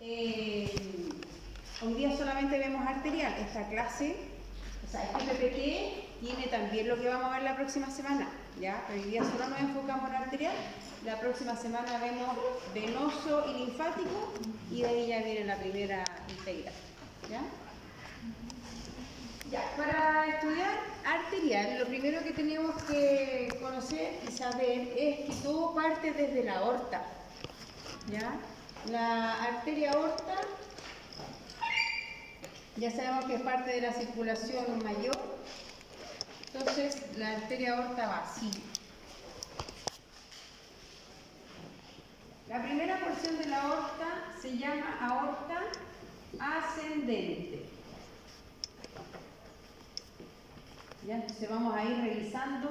hoy día solamente vemos arterial. Esta clase, o sea, este PPT tiene también lo que vamos a ver la próxima semana, ¿ya? Hoy día solo nos enfocamos en arterial. La próxima semana vemos venoso y linfático y de ahí ya viene la primera integral, ¿ya? Ya, para estudiar arterial, lo primero que tenemos que conocer y saber es que todo parte desde la aorta, ¿ya? La arteria aorta, ya sabemos que es parte de la circulación mayor, entonces la arteria aorta va así. La primera porción de la aorta se llama aorta ascendente. Ya, entonces vamos a ir revisando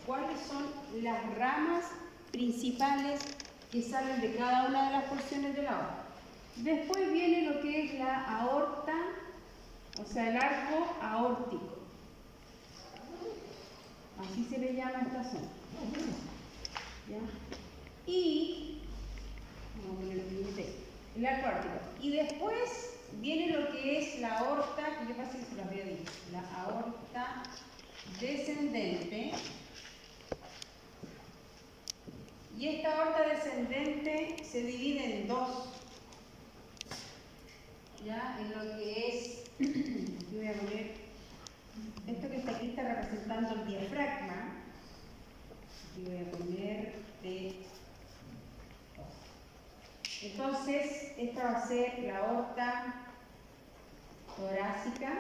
cuáles son las ramas principales que salen de cada una de las porciones de la aorta. Después viene lo que es la aorta, o sea, el arco aórtico. Así se le llama a esta zona. ¿Ya? Y vamos a poner el arco aórtico. Y después viene lo que es la aorta, que yo casi se lo había dicho, la aorta descendente. Y esta aorta descendente se divide en dos. Ya, en lo que es, yo voy a poner, esto que está aquí está representando el diafragma. Y voy a poner de. Entonces, esta va a ser la aorta torácica.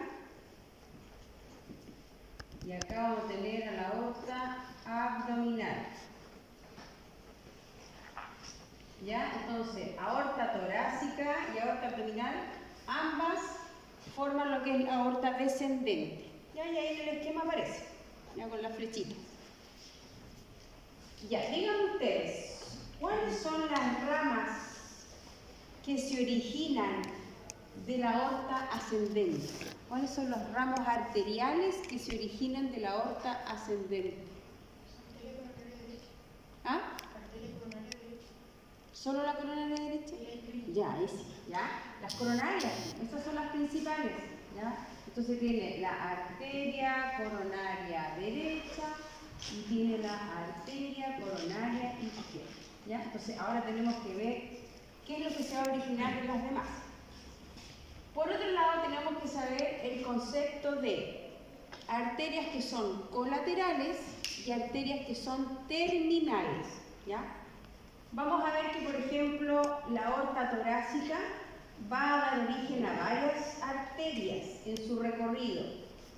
Y acá vamos a tener a la aorta abdominal. ¿Ya? Entonces, aorta torácica y aorta abdominal, ambas forman lo que es la aorta descendente. ¿Ya? Y ahí en el esquema aparece, ya con las flechitas. Ya, díganme ustedes, ¿cuáles son las ramas que se originan de la aorta ascendente? ¿Cuáles son los ramos arteriales que se originan de la aorta ascendente? ¿Ah? ¿Solo la coronaria derecha? Ya, ahí sí, ¿ya? Las coronarias, esas son las principales, ¿ya? Entonces tiene la arteria coronaria derecha y tiene la arteria coronaria izquierda, ¿ya? Entonces ahora tenemos que ver qué es lo que se va a originar de las demás. Por otro lado, tenemos que saber el concepto de arterias que son colaterales y arterias que son terminales, ¿ya? Vamos a ver que, por ejemplo, la aorta torácica va a dar origen a varias arterias en su recorrido,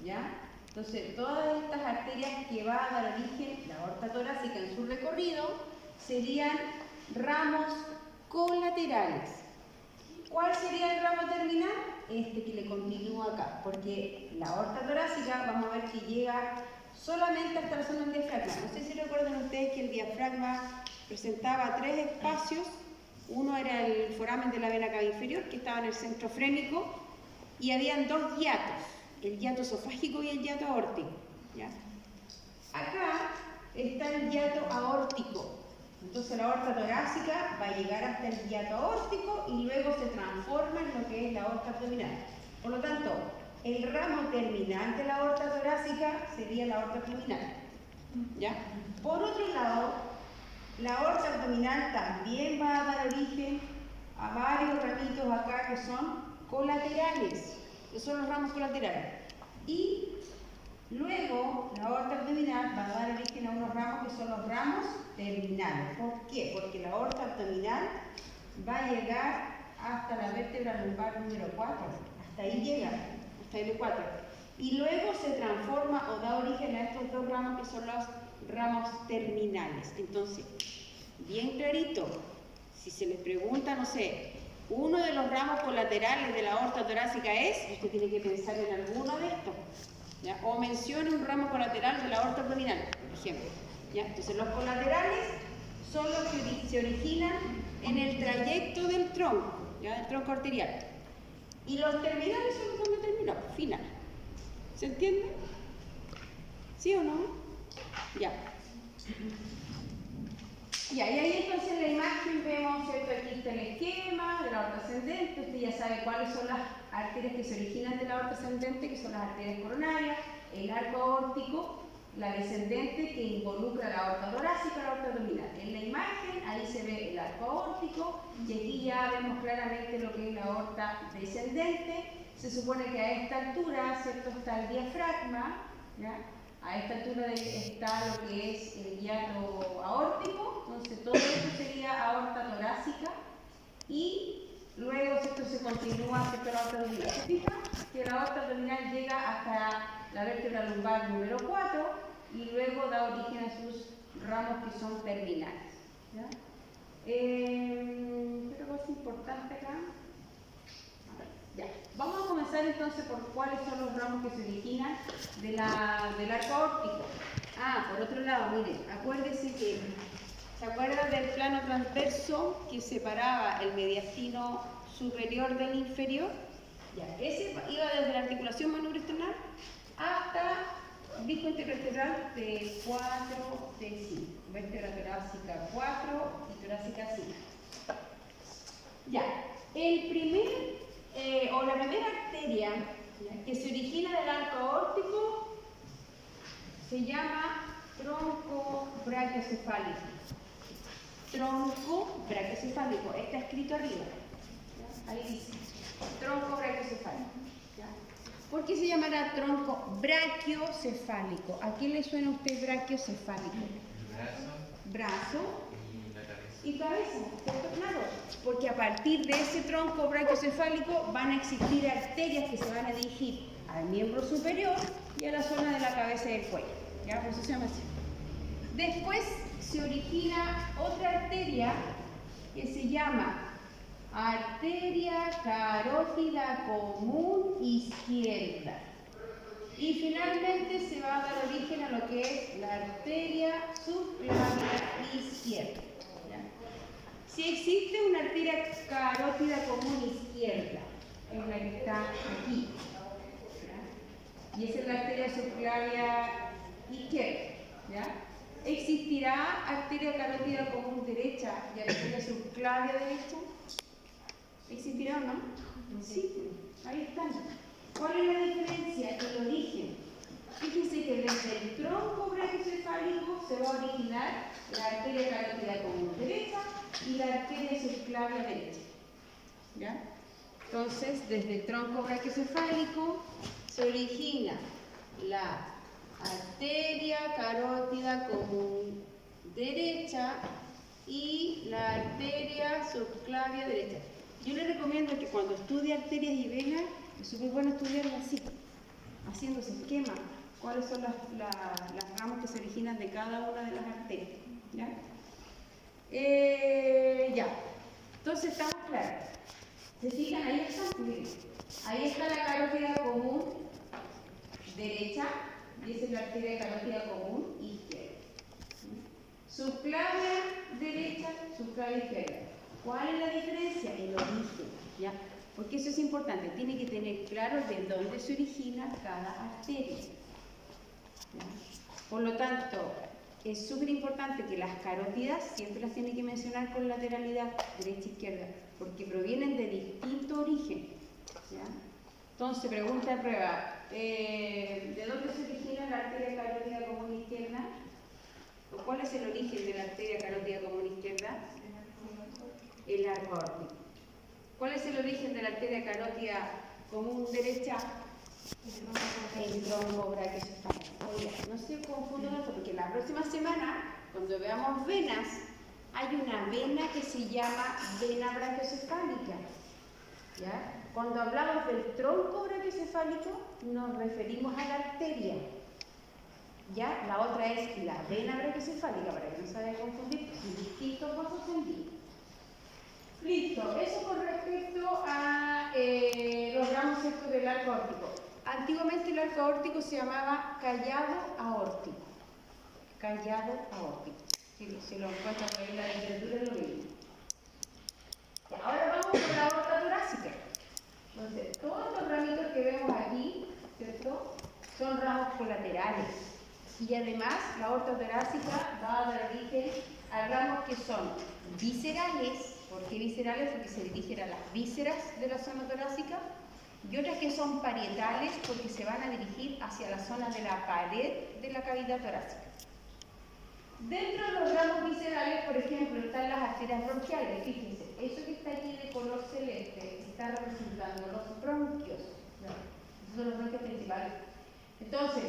¿ya? Entonces, todas estas arterias que va a dar origen la aorta torácica en su recorrido serían ramos colaterales. ¿Cuál sería el ramo terminal? Este que le continúa acá, porque la aorta torácica, vamos a ver que llega solamente hasta la zona del diafragma. No sé si recuerdan ustedes que el diafragma presentaba tres espacios. Uno era el foramen de la vena cava inferior, que estaba en el centro frénico, y habían dos hiatos, el hiato esofágico y el hiato aórtico, ¿ya? Acá está el hiato aórtico. Entonces la aorta torácica va a llegar hasta el hiato aórtico y luego se transforma en lo que es la aorta abdominal. Por lo tanto, el ramo terminal de la aorta torácica sería la aorta abdominal, ¿ya? Por otro lado, la aorta abdominal también va a dar origen a varios ramitos acá que son colaterales, que son los ramos colaterales. Y luego la aorta abdominal va a dar origen a unos ramos que son los ramos terminales. ¿Por qué? Porque la aorta abdominal va a llegar hasta la vértebra lumbar número 4. Hasta ahí llega, hasta el 4. Y luego se transforma o da origen a estos dos ramos que son los ramos terminales. Entonces, bien clarito, si se les pregunta, no sé, uno de los ramos colaterales de la aorta torácica es, usted tiene que pensar en alguno de estos, ¿ya? O mencione un ramo colateral de la aorta abdominal, por ejemplo, ¿ya? Entonces los colaterales son los que se originan en el trayecto del tronco, ¿ya? Del tronco arterial. Y los terminales son los donde terminó, final. ¿Se entiende? ¿Sí o no? Ya. Y ahí entonces en la imagen vemos, ¿cierto? Aquí está el esquema de la aorta ascendente. Usted ya sabe cuáles son las arterias que se originan de la aorta ascendente, que son las arterias coronarias, el arco aórtico, la descendente que involucra la aorta torácica y la aorta abdominal. En la imagen ahí se ve el arco aórtico y aquí ya vemos claramente lo que es la aorta descendente. Se supone que a esta altura, ¿cierto?, está el diafragma, ¿ya? A esta altura está lo que es el hiato aórtico, entonces todo esto sería aorta torácica y luego esto se continúa hacia la aorta abdominal. ¿Se fijan? Que la aorta abdominal llega hasta la vértebra lumbar número 4 y luego da origen a sus ramos que son terminales. ¿Ya? Creo que es importante acá. Ya. Vamos a comenzar entonces por cuáles son los ramos que se originan del arco aórtico. Por otro lado, miren, acuérdense que, ¿se acuerdan del plano transverso que separaba el mediastino superior del inferior? Ya, ese iba desde la articulación manubrosternal hasta disco intervertebral de 4, de 5, vértebra torácica 4 y torácica 5. Ya, la primera arteria, ¿ya?, que se origina del arco aórtico se llama tronco brachiocefálico. Tronco brachiocefálico, está escrito arriba. ¿Ya? Ahí dice, tronco brachiocefálico. ¿Ya? ¿Por qué se llamará tronco brachiocefálico? ¿A qué le suena a usted brachiocefálico? Brazo y cabeza, ¿cierto? Claro, porque a partir de ese tronco brachiocefálico van a existir arterias que se van a dirigir al miembro superior y a la zona de la cabeza y del cuello. ¿Ya? Por eso se llama así. Después se origina otra arteria que se llama arteria carótida común izquierda. Y finalmente se va a dar origen a lo que es la arteria subclavia izquierda. Si existe una arteria carótida común izquierda, es la que está aquí, ¿ya?, y esa es la arteria subclavia izquierda, ¿ya? ¿Existirá arteria carótida común derecha y arteria subclavia derecha? ¿Existirá o no? Sí, ahí están. ¿Cuál es la diferencia? El origen. Fíjense que desde el tronco brachiocefálico se va a originar la arteria carótida común derecha y la arteria subclavia derecha. ¿Ya? Entonces, desde el tronco brachiocefálico se origina la arteria carótida común derecha y la arteria subclavia derecha. Yo les recomiendo que cuando estudie arterias y venas, es súper bueno estudiarlo así, haciéndose esquema, cuáles son las ramas que se originan de cada una de las arterias. ¿Ya? Ya. Entonces estamos claros. ¿Se fijan? Ahí está. Miren. Ahí está la carótida común derecha y esa es la arteria carótida común izquierda. Subclavia derecha, subclavia izquierda. ¿Cuál es la diferencia? El origen. ¿Ya? Porque eso es importante. Tiene que tener claro de dónde se origina cada arteria. ¿Ya? Por lo tanto, es súper importante que las carótidas siempre las tiene que mencionar con lateralidad, derecha e izquierda, porque provienen de distinto origen. ¿Ya? Entonces, pregunta de prueba, ¿de dónde se origina la arteria carótida común izquierda? ¿O cuál es el origen de la arteria carótida común izquierda? El arco aórtico. ¿Cuál es el origen de la arteria carótida común derecha? El tronco brachiocefálico. Oye, no se confundan esto, porque la próxima semana, cuando veamos venas, hay una vena que se llama vena brachiocefálica. ¿Ya? Cuando hablamos del tronco brachiocefálico, nos referimos a la arteria. ¿Ya? La otra es la vena brachiocefálica, para que no se vaya a confundir, son distintos vasos sanguíneos. Listo, eso con respecto a los ramos secos del arco aórtico. Antiguamente el arco aórtico se llamaba callado aórtico. Callado aórtico. Si lo encuentran por ahí en la literatura, lo mismo. Ahora vamos con la aorta torácica. Entonces, todos los ramitos que vemos aquí, ¿cierto?, son ramos colaterales. Y además, la aorta torácica va a dar origen a ramos que son viscerales, ¿Por qué viscerales? Porque se dirigen a las vísceras de la zona torácica, y otras que son parietales porque se van a dirigir hacia la zona de la pared de la cavidad torácica. Dentro de los ramos viscerales, por ejemplo, están las arterias bronquiales. Fíjense, eso que está aquí de color celeste está representando los bronquios. Esos son los bronquios principales. Entonces,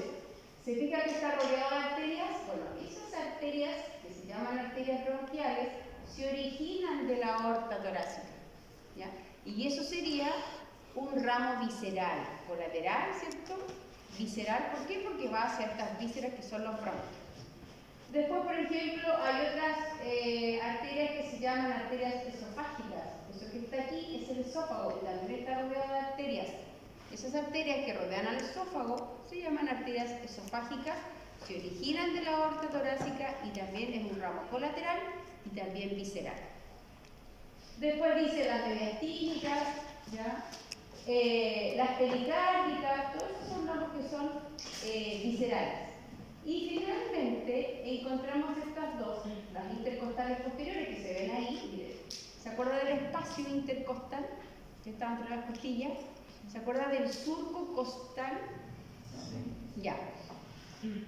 ¿se fija que está rodeado de arterias? Bueno, esas arterias, que se llaman arterias bronquiales, se originan de la aorta torácica, ¿ya? Y eso sería un ramo visceral, colateral, ¿cierto? Visceral, ¿por qué? Porque va hacia estas vísceras que son los bronquios. Después, por ejemplo, hay otras arterias que se llaman arterias esofágicas. Eso que está aquí es el esófago, y también está rodeado de arterias. Esas arterias que rodean al esófago se llaman arterias esofágicas, se originan de la aorta torácica y también es un ramo colateral y también visceral. Después dice las mediastínicas, ¿ya? Las pericárdicas, todos esos son ramos que son viscerales. Y finalmente encontramos estas dos, las intercostales posteriores que se ven ahí. Miren. ¿Se acuerda del espacio intercostal que estaba entre las costillas? ¿Se acuerda del surco costal? Ya.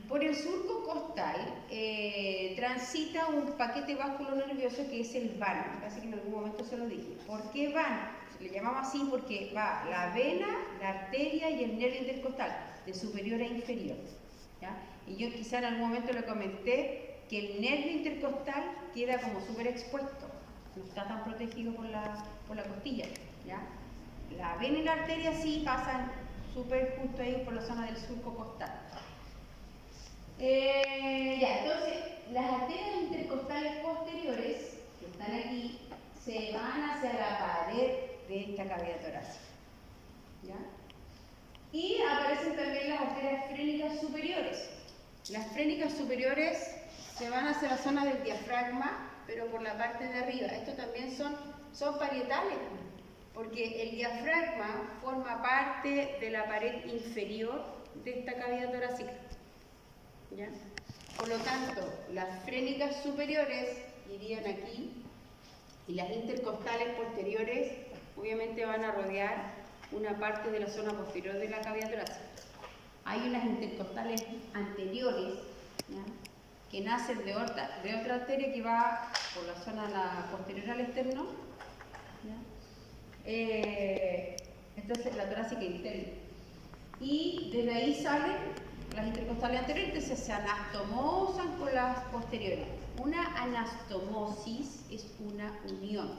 Por el surco costal transita un paquete vasculonervioso que es el vano. Casi que en algún momento se lo dije. ¿Por qué vano? Se le llamaba así porque va la vena, la arteria y el nervio intercostal, de superior a inferior. ¿Ya? Y yo quizá en algún momento le comenté que el nervio intercostal queda como súper expuesto, no está tan protegido por la costilla, ¿ya? La vena y la arteria sí pasan súper justo ahí por la zona del surco costal. Entonces, las arterias intercostales posteriores, que están aquí, se van hacia la pared de esta cavidad torácica, ¿ya? Y aparecen también las arterias frénicas superiores. Las frénicas superiores se van hacia la zona del diafragma, pero por la parte de arriba. Estos también son parietales, porque el diafragma forma parte de la pared inferior de esta cavidad torácica, ¿ya? Por lo tanto, las frénicas superiores irían aquí y las intercostales posteriores obviamente van a rodear una parte de la zona posterior de la cavidad torácica. Hay unas intercostales anteriores, ¿ya? Que nacen de otra arteria que va por la zona posterior al externo, ¿ya? Entonces la torácica interna. Y desde ahí salen las intercostales anteriores, entonces se anastomosan con las posteriores. Una anastomosis es una unión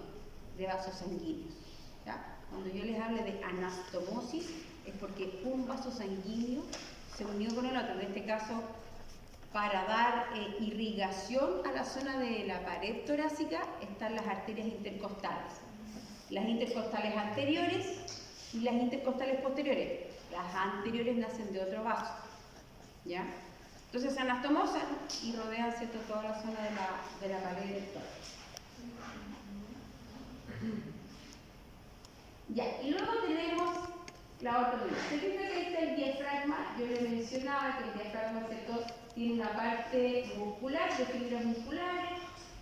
de vasos sanguíneos, ¿ya? Cuando yo les hable de anastomosis es porque un vaso sanguíneo se unió con el otro, en este caso para dar irrigación a la zona de la pared torácica están las arterias intercostales. Las intercostales anteriores y las intercostales posteriores. Las anteriores nacen de otro vaso, ¿ya? Entonces se anastomosan y rodean, ¿cierto?, toda la zona de la pared del tórax. Ya, y luego tenemos la aorta. Se fija que ahí está el diafragma. Yo les mencionaba que el diafragma, ¿cierto?, tiene una parte muscular, de fibras musculares.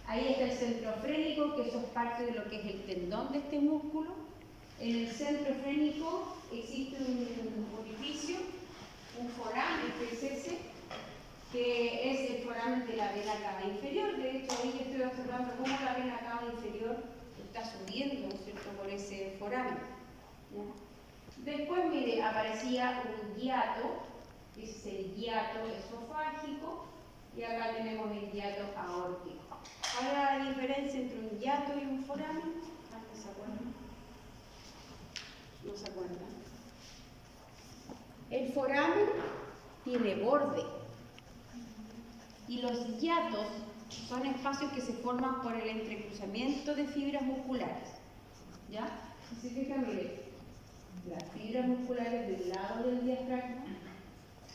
Ahí está el centro frénico, que eso es parte de lo que es el tendón de este músculo. En el centro frénico existe un orificio, un foramen, que es ese, que es el foramen de la vena cava inferior. De hecho, ahí estoy observando cómo la vena cava inferior está subiendo, ¿cierto?, por ese foramen, ¿ya? Después, mire, aparecía un hiato, que es el hiato esofágico, y acá tenemos el hiato aórtico. ¿Cuál era la diferencia entre un hiato y un foramen? ¿Antes se acuerdan? ¿No se acuerdan? El foramen tiene borde y los hiatos son espacios que se forman por el entrecruzamiento de fibras musculares, ¿ya? Si se fijan, miren, las fibras musculares del lado del diafragma,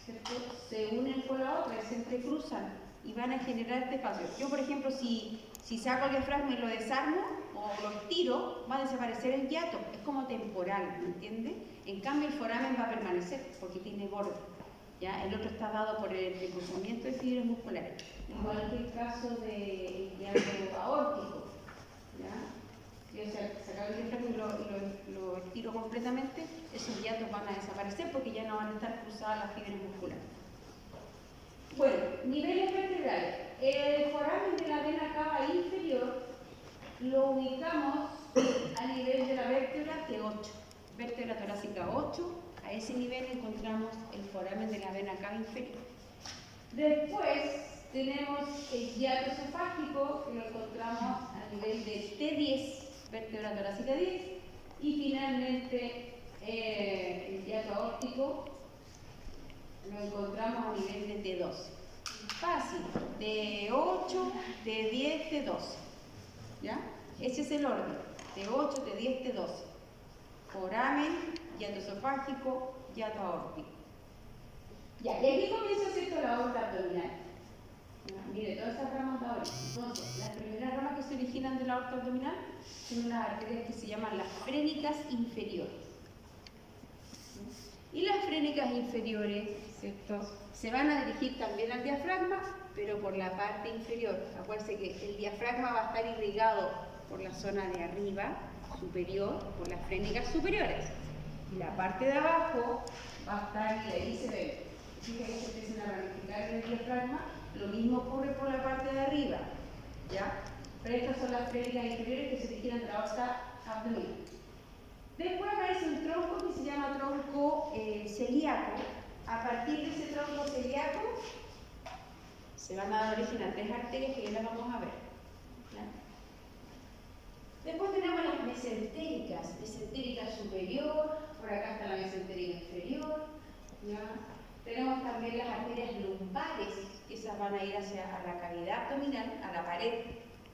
¿cierto?, se unen con la otra, se entrecruzan y van a generar este espacio. Yo, por ejemplo, si saco el diafragma y lo desarmo o lo estiro, va a desaparecer el hiato. Es como temporal, ¿me entiende? En cambio, el foramen va a permanecer porque tiene borde, ¿ya? El otro está dado por el entrecruzamiento de fibras musculares. Igual que el caso del hiato aórtico, ¿ya? yo sacaba el diafragma y lo estiro completamente, esos hiatos van a desaparecer porque ya no van a estar cruzadas las fibras musculares. Bueno, niveles vertebrales. El foramen de la vena cava inferior lo ubicamos a nivel de la vértebra T8, vértebra torácica 8, a ese nivel encontramos el foramen de la vena cava inferior. Después tenemos el hiato esofágico, que lo encontramos a nivel de T10, vértebra torácica 10, y finalmente el hiato aórtico lo encontramos a nivel de T12. Fácil, T8, T10, T12. ¿Ya? Ese es el orden. T8, T10, T12. Foramen, hiato esofágico, hiato aórtico. Ya, y aquí comienza a hacer la aorta abdominal. Mire, todas esas ramas de ahora. Entonces, las primeras ramas que se originan de la aorta abdominal son unas arterias que se llaman las frénicas inferiores. Y las frénicas inferiores, ¿cierto?, se van a dirigir también al diafragma, pero por la parte inferior. Acuérdense que el diafragma va a estar irrigado por la zona de arriba, superior, por las frénicas superiores. Y la parte de abajo va a estar, y ahí se ve. Fíjense que se empiezan a ramificar en el diafragma. Lo mismo ocurre por la parte de arriba, ¿ya? Pero estas son las frénicas inferiores que se dirigen a la aorta abdominal. Después aparece un tronco que se llama tronco celíaco. A partir de ese tronco celíaco se van a dar origen a tres arterias que ya las vamos a ver, ¿ya? Después tenemos las mesentéricas, mesentérica superior, por acá está la mesentérica inferior, ¿ya? Tenemos también las arterias lumbares, que esas van a ir hacia la cavidad abdominal, a la pared,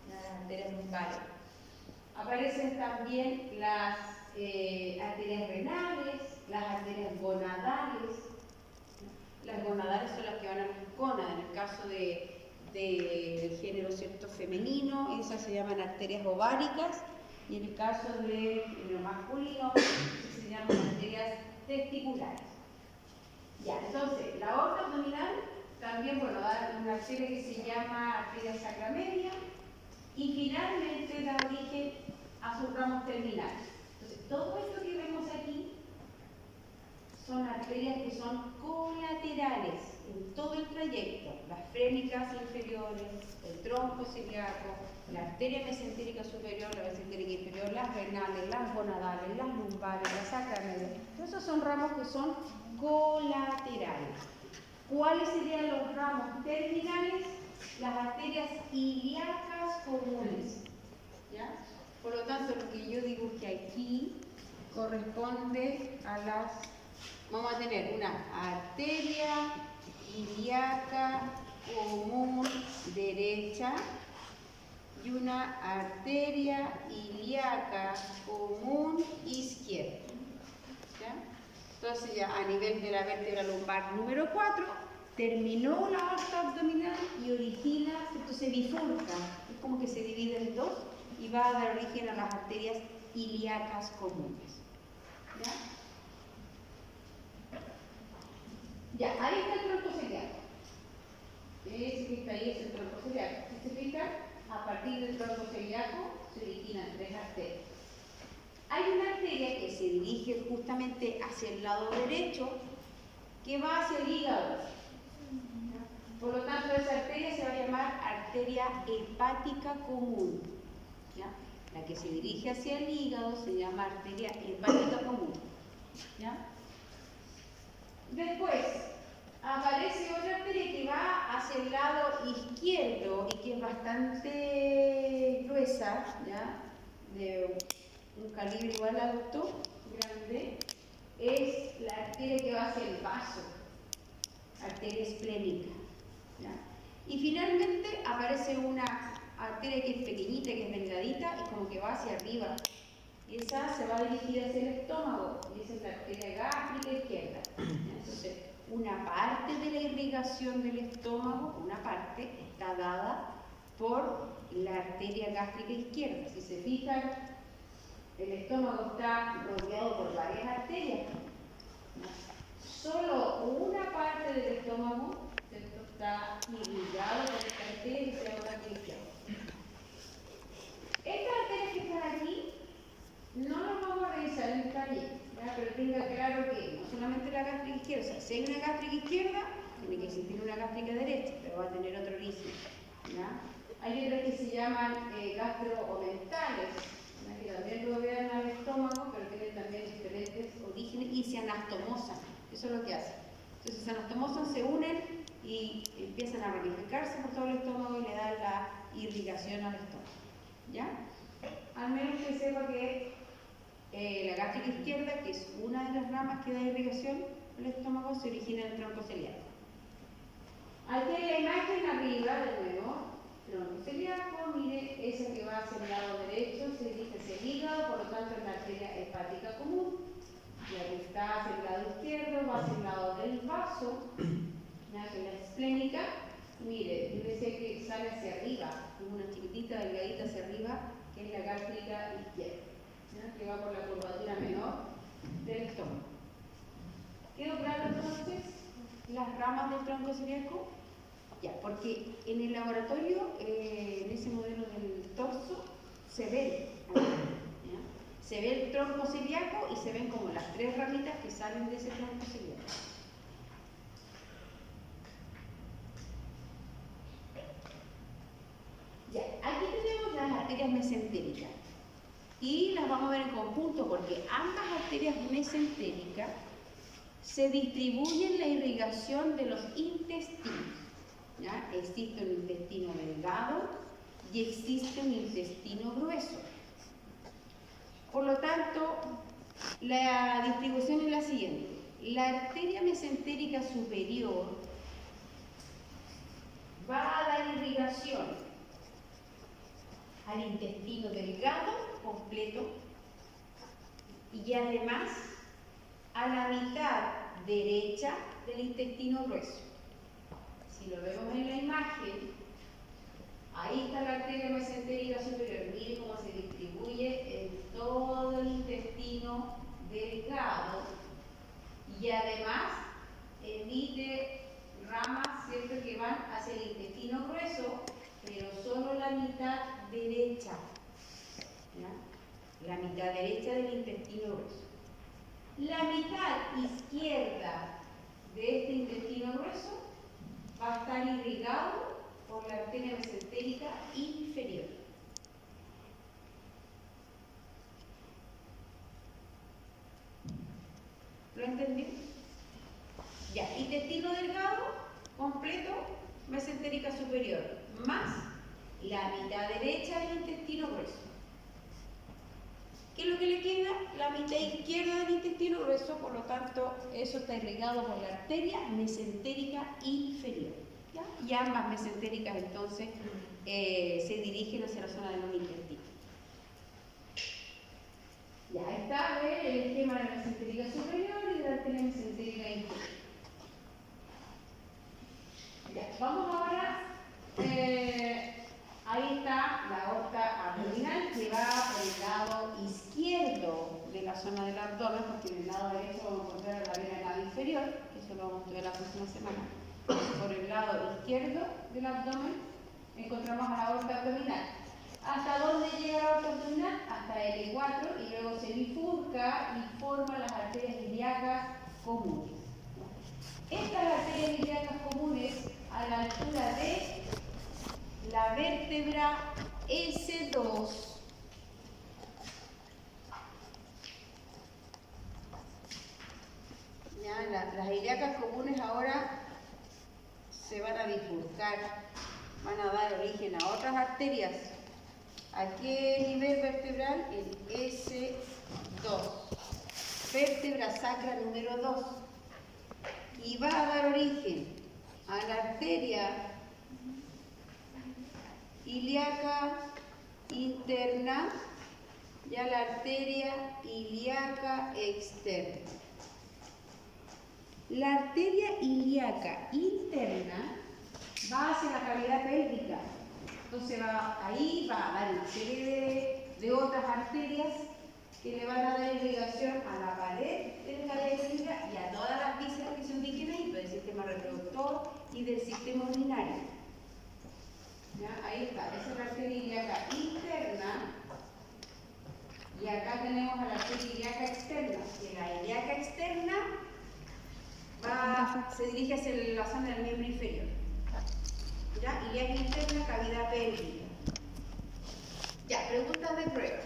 ¿ya? Las arterias lumbares. Aparecen también las arterias renales, las arterias gonadales. Las gonadales son las que van a las gonas, en el caso del género, ¿cierto?, femenino, esas se llaman arterias ováricas, y en el caso del género masculino se llaman arterias testiculares. Ya, entonces, la aorta abdominal también, bueno, da una arteria que se llama arteria sacramedia, y finalmente da origen a sus ramos terminales. Entonces, todo esto que vemos aquí son arterias que son colaterales en todo el trayecto. Las frénicas inferiores, el tronco celíaco, la arteria mesentérica superior, la mesentérica inferior, las renales, las gonadales, las lumbares, las sacramedias. Esos son ramos que son colaterales. ¿Cuáles serían los ramos terminales? Las arterias ilíacas comunes, ¿ya? Por lo tanto, lo que yo dibujé aquí corresponde a las... Vamos a tener una arteria ilíaca común derecha y una arteria ilíaca común izquierda, ¿ya? Entonces ya a nivel de la vértebra lumbar número 4 terminó la aorta abdominal y origina, se bifurca, es como que se divide en dos y va a dar origen a las arterias ilíacas comunes, ¿ya? Ya, ahí está el tronco celíaco. Ese que está ahí es el tronco celíaco. Si se fijan, a partir del tronco celíaco se originan tres arterias. Hay una arteria que se dirige justamente hacia el lado derecho, que va hacia el hígado. Por lo tanto, esa arteria se va a llamar arteria hepática común, ¿ya? La que se dirige hacia el hígado se llama arteria hepática común, ¿ya? Después aparece otra arteria que va hacia el lado izquierdo y que es bastante gruesa, ¿ya? De un calibre igual alto, grande, es la arteria que va hacia el vaso, arteria esplénica, ¿ya? Y finalmente aparece una arteria que es pequeñita, que es delgadita y como que va hacia arriba. Y esa se va a dirigir hacia el estómago, y esa es la arteria gástrica izquierda. Entonces, una parte de la irrigación del estómago, una parte, está dada por la arteria gástrica izquierda. Si se fijan, el estómago está rodeado por varias arterias. Solo una parte del estómago, ¿cierto?, está irrigado por esta arteria y se llama arteria izquierda. Estas arterias que están aquí No lo vamos a revisar en detalle, ¿ya? Pero tenga claro que no solamente la gástrica izquierda, o sea, si hay una gástrica izquierda, tiene que existir una gástrica derecha, pero va a tener otro origen, ¿ya? Hay otras que se llaman gastro-omentales, que también rodean al estómago, pero tienen también diferentes orígenes y se anastomosan, eso es lo que hacen. Entonces se anastomosan, se unen y empiezan a ramificarse por todo el estómago y le dan la irrigación al estómago, ¿ya? Al menos que sepa que la gástrica izquierda, que es una de las ramas que da irrigación al estómago, se origina en el tronco celíaco. Aquí en la imagen arriba, de nuevo, tronco celíaco, mire, esa que va hacia el lado derecho se dirige hacia el hígado, por lo tanto es la arteria hepática común. La que está hacia el lado izquierdo va hacia el lado del vaso, ¿ya? Que es la esplénica. Mire, fíjese que sale hacia arriba, como una chiquitita, delgadita hacia arriba, que es la gástrica izquierda, ¿ya? Que va por la curvatura menor del estómago. ¿Quedó claro entonces las ramas del tronco celíaco? Ya, porque en el laboratorio, en ese modelo del torso, se ve, ¿ya? Se ve el tronco celíaco y se ven como las tres ramitas que salen de ese tronco celíaco. Ya, aquí tenemos las arterias mesentéricas y las vamos a ver en conjunto porque ambas arterias mesentéricas se distribuyen la irrigación de los intestinos, ¿ya? Existe un intestino delgado y existe un intestino grueso. Por lo tanto, la distribución es la siguiente. La arteria mesentérica superior va a dar irrigación al intestino delgado completo y además a la mitad derecha del intestino grueso. Si lo vemos en la imagen, ahí está la arteria mesentérica superior. Mire cómo se distribuye en todo el intestino delgado y además emite ramas, ¿cierto?, que van hacia el intestino grueso, pero solo la mitad derecha, ¿ya? La mitad derecha del intestino grueso. La mitad izquierda de este intestino grueso va a estar irrigado por la arteria mesentérica inferior. ¿Lo entendí? Ya, intestino delgado, completo, mesentérica superior, más la mitad derecha del intestino grueso. ¿Qué es lo que le queda? La mitad izquierda del intestino grueso, por lo tanto, eso está irrigado por la arteria mesentérica inferior, ¿ya? Y ambas mesentéricas, entonces, se dirigen hacia la zona de los intestinos. Ya está, ¿ve? El esquema de la mesentérica superior y de la arteria mesentérica inferior. Ya, vamos ahora, ahí está la aorta abdominal que va por el lado izquierdo de la zona del abdomen, porque en el lado derecho vamos a encontrar la vena cava inferior, que eso lo vamos a estudiar la próxima semana. Por el lado izquierdo del abdomen encontramos a la aorta abdominal. ¿Hasta dónde llega la aorta abdominal? Hasta el L4 y luego se bifurca y forma las arterias ilíacas comunes. Estas arterias ilíacas comunes a la altura de la vértebra S2 ya, las ilíacas comunes ahora se van a bifurcar, van a dar origen a otras arterias. ¿A qué nivel vertebral? El S2, vértebra sacra número 2, y va a dar origen a la arteria ilíaca interna y a la arteria ilíaca externa. La arteria ilíaca interna va hacia la cavidad pélvica, entonces ahí va a dar una serie de otras arterias que le van a dar irrigación a la pared de la cavidad pélvica y a todas las vísceras que se ubiquen ahí, del sistema reproductor y del sistema urinario. ¿Ya? Ahí está, esa es la arteria ilíaca interna y Y acá tenemos a la arteria ilíaca externa, que la ilíaca externa se dirige hacia la zona del miembro inferior. ¿Ya? Ilíaca interna, cavidad pélvica. Ya, preguntas de prueba.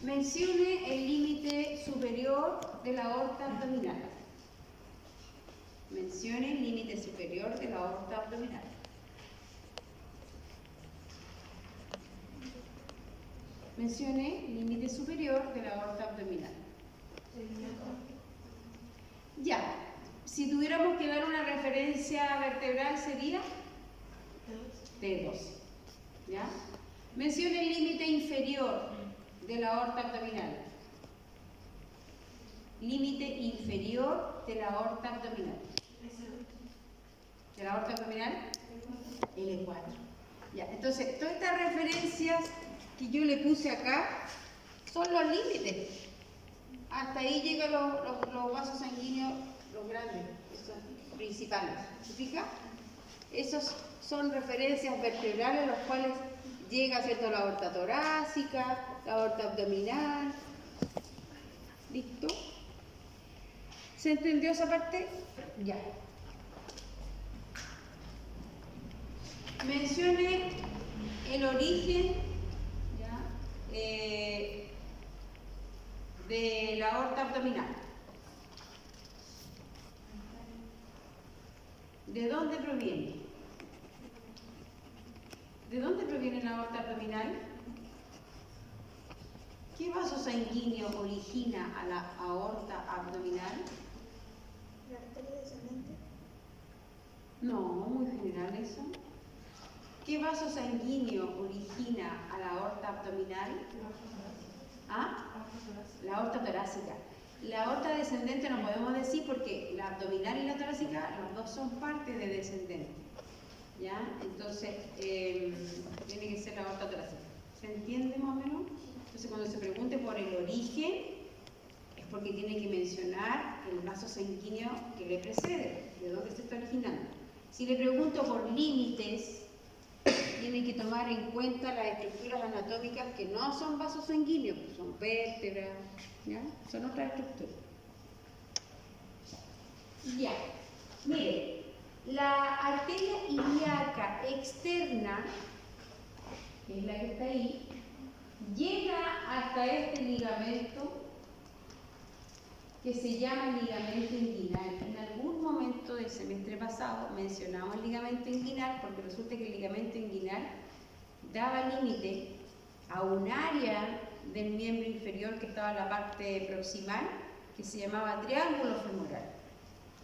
Mencione el límite superior de la aorta abdominal. Mencione el límite superior de la aorta abdominal. Mencione el límite superior de la aorta abdominal. Ya, si tuviéramos que dar una referencia vertebral sería T2. ¿Ya? Mencione el límite inferior de la aorta abdominal. Límite inferior de la aorta abdominal. ¿De la aorta abdominal? L4. Ya, entonces, todas estas referencias que yo le puse acá son los límites. Hasta ahí llegan los vasos sanguíneos, los grandes, esos principales. ¿Se fija? Esos son referencias vertebrales, los cuales llega, ¿cierto?, la aorta torácica, la aorta abdominal. ¿Listo? ¿Se entendió esa parte? Ya. Mencione el origen, ¿ya?, de la aorta abdominal. ¿De dónde proviene? ¿De dónde proviene la aorta abdominal? ¿Qué vaso sanguíneo origina a la aorta abdominal? ¿La arteria descendente? No, muy general eso. ¿Qué vaso sanguíneo origina a la aorta abdominal? ¿Ah? La aorta torácica. La aorta descendente no podemos decir porque la abdominal y la torácica, los dos son parte de descendente. ¿Ya? Entonces, tiene que ser la aorta torácica. ¿Se entiende más o menos? Entonces, cuando se pregunte por el origen, es porque tiene que mencionar el vaso sanguíneo que le precede, de dónde se está originando. Si le pregunto por límites, tiene que tomar en cuenta las estructuras anatómicas que no son vasos sanguíneos, son vértebras, ¿ya? Son otras estructuras. Ya, mire, la arteria ilíaca externa, que es la que está ahí, llega hasta este ligamento que se llama ligamento inguinal. En algún momento del semestre pasado mencionamos el ligamento inguinal porque resulta que el ligamento inguinal daba límite a un área del miembro inferior que estaba en la parte proximal, que se llamaba triángulo femoral,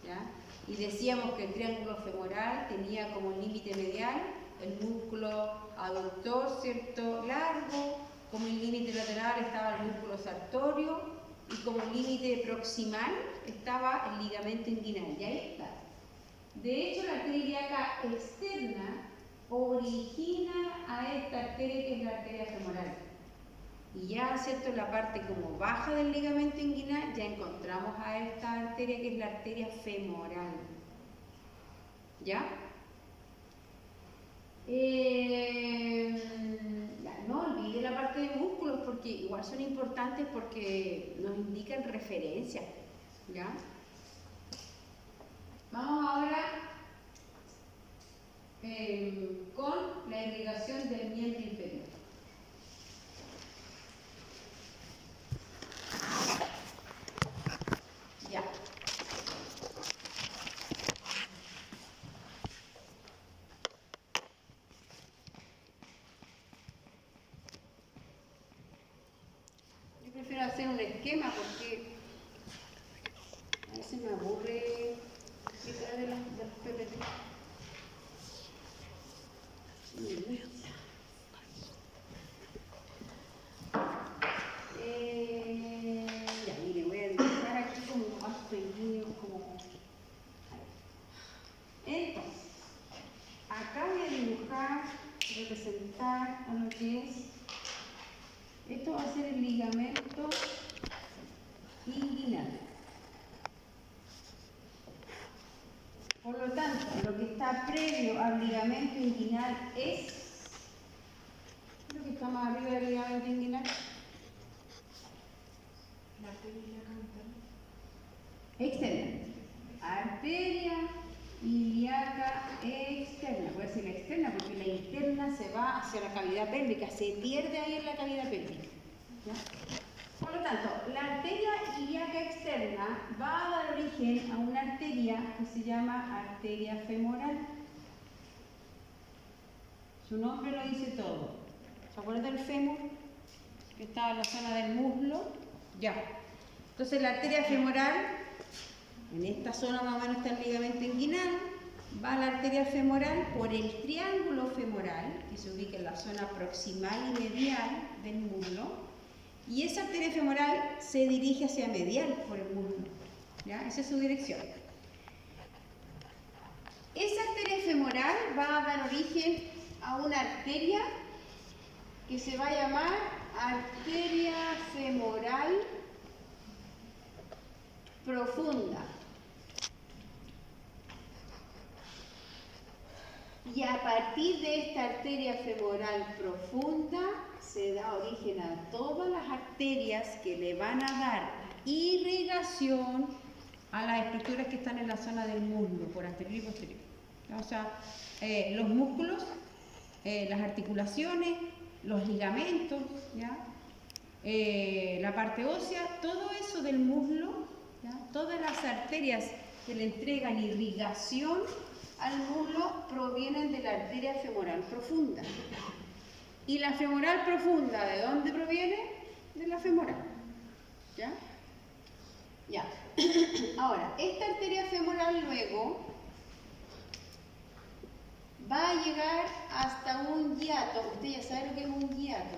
¿ya? Y decíamos que el triángulo femoral tenía como límite medial el músculo aductor, ¿cierto?, largo, como el límite lateral estaba el músculo sartorio, y como límite proximal estaba el ligamento inguinal, y ahí está. De hecho, la arteria ilíaca externa origina a esta arteria que es la arteria femoral. Y ya, ¿cierto?, en la parte como baja del ligamento inguinal ya encontramos a esta arteria que es la arteria femoral. ¿Ya? No olvide la parte de músculos porque igual son importantes porque nos indican referencia. ¿Ya? Vamos ahora con la irrigación del miembro inferior. Ya. Prefiero hacer un esquema porque a veces me aburre explicar de las PPT. Ya, mire, voy a dibujar aquí como un vaso sanguíneo, como... Entonces, acá voy a dibujar, representar a lo que es. Esto va a ser el ligamento inguinal. Por lo tanto, lo que está previo al ligamento inguinal es lo que está más arriba del ligamento inguinal. Externa. Arteria ilíaca externa. Voy a decir la externa porque la interna se va hacia la cavidad pélvica, se pierde ahí en la cavidad pélvica. ¿Ya? Por lo tanto, la arteria ilíaca externa va a dar origen a una arteria que se llama arteria femoral. Su nombre lo dice todo. ¿Se acuerdan del fémur? Que estaba en la zona del muslo. Ya. Entonces la arteria femoral, en esta zona más o menos está el ligamento inguinal, va la arteria femoral por el triángulo femoral, que se ubica en la zona proximal y medial del muslo, y esa arteria femoral se dirige hacia medial por el muslo. ¿Ya? Esa es su dirección. Esa arteria femoral va a dar origen a una arteria que se va a llamar arteria femoral profunda. Y a partir de esta arteria femoral profunda se da origen a todas las arterias que le van a dar irrigación a las estructuras que están en la zona del muslo, por anterior y posterior. O sea, los músculos, las articulaciones, los ligamentos, ¿ya? La parte ósea, todo eso del muslo, ¿ya? Todas las arterias que le entregan irrigación al muslo provienen de la arteria femoral profunda. ¿Y la femoral profunda de dónde proviene? De la femoral. ¿Ya? Ya. Ahora, esta arteria femoral luego va a llegar hasta un hiato. Usted ya sabe lo que es un hiato.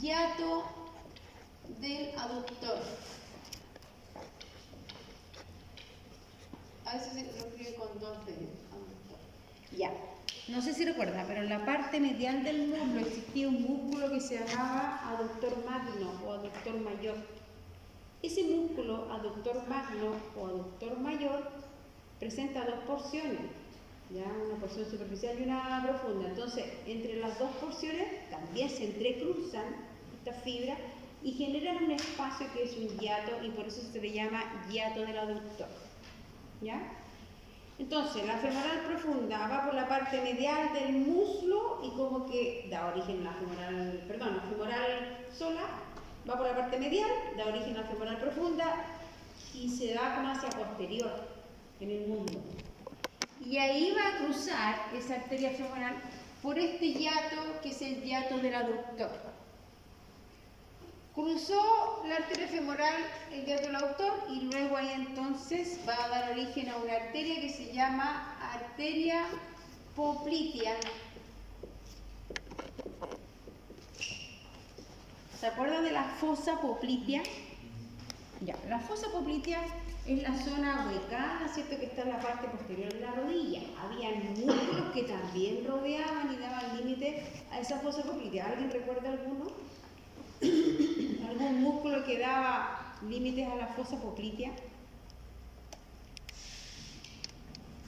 Hiato del aductor. A veces se lo escribe con dos D. Ya. No sé si recuerda, pero en la parte medial del muslo existía un músculo que se llamaba aductor magno o aductor mayor. Ese músculo, aductor magno o aductor mayor, presenta dos porciones, ya una porción superficial y una profunda. Entonces, entre las dos porciones también se entrecruzan estas fibras y generan un espacio que es un hiato y por eso se le llama hiato del aductor. ¿Ya? Entonces, la femoral profunda va por la parte medial del muslo y como que da origen a la femoral, la femoral sola va por la parte medial, da origen a la femoral profunda y se da como hacia posterior en el muslo. Y ahí va a cruzar esa arteria femoral por este hiato que es el hiato del aductor. Cruzó la arteria femoral el hiato del aductor y luego ahí entonces va a dar origen a una arteria que se llama arteria poplitea. ¿Se acuerdan de la fosa poplitea? Ya, la fosa poplitea es la zona huecada, ¿cierto? Que está en la parte posterior de la rodilla. Había músculos que también rodeaban y daban límite a esa fosa poplitea. ¿Alguien recuerda alguno? ¿Algún músculo que daba límites a la fosa poplitea?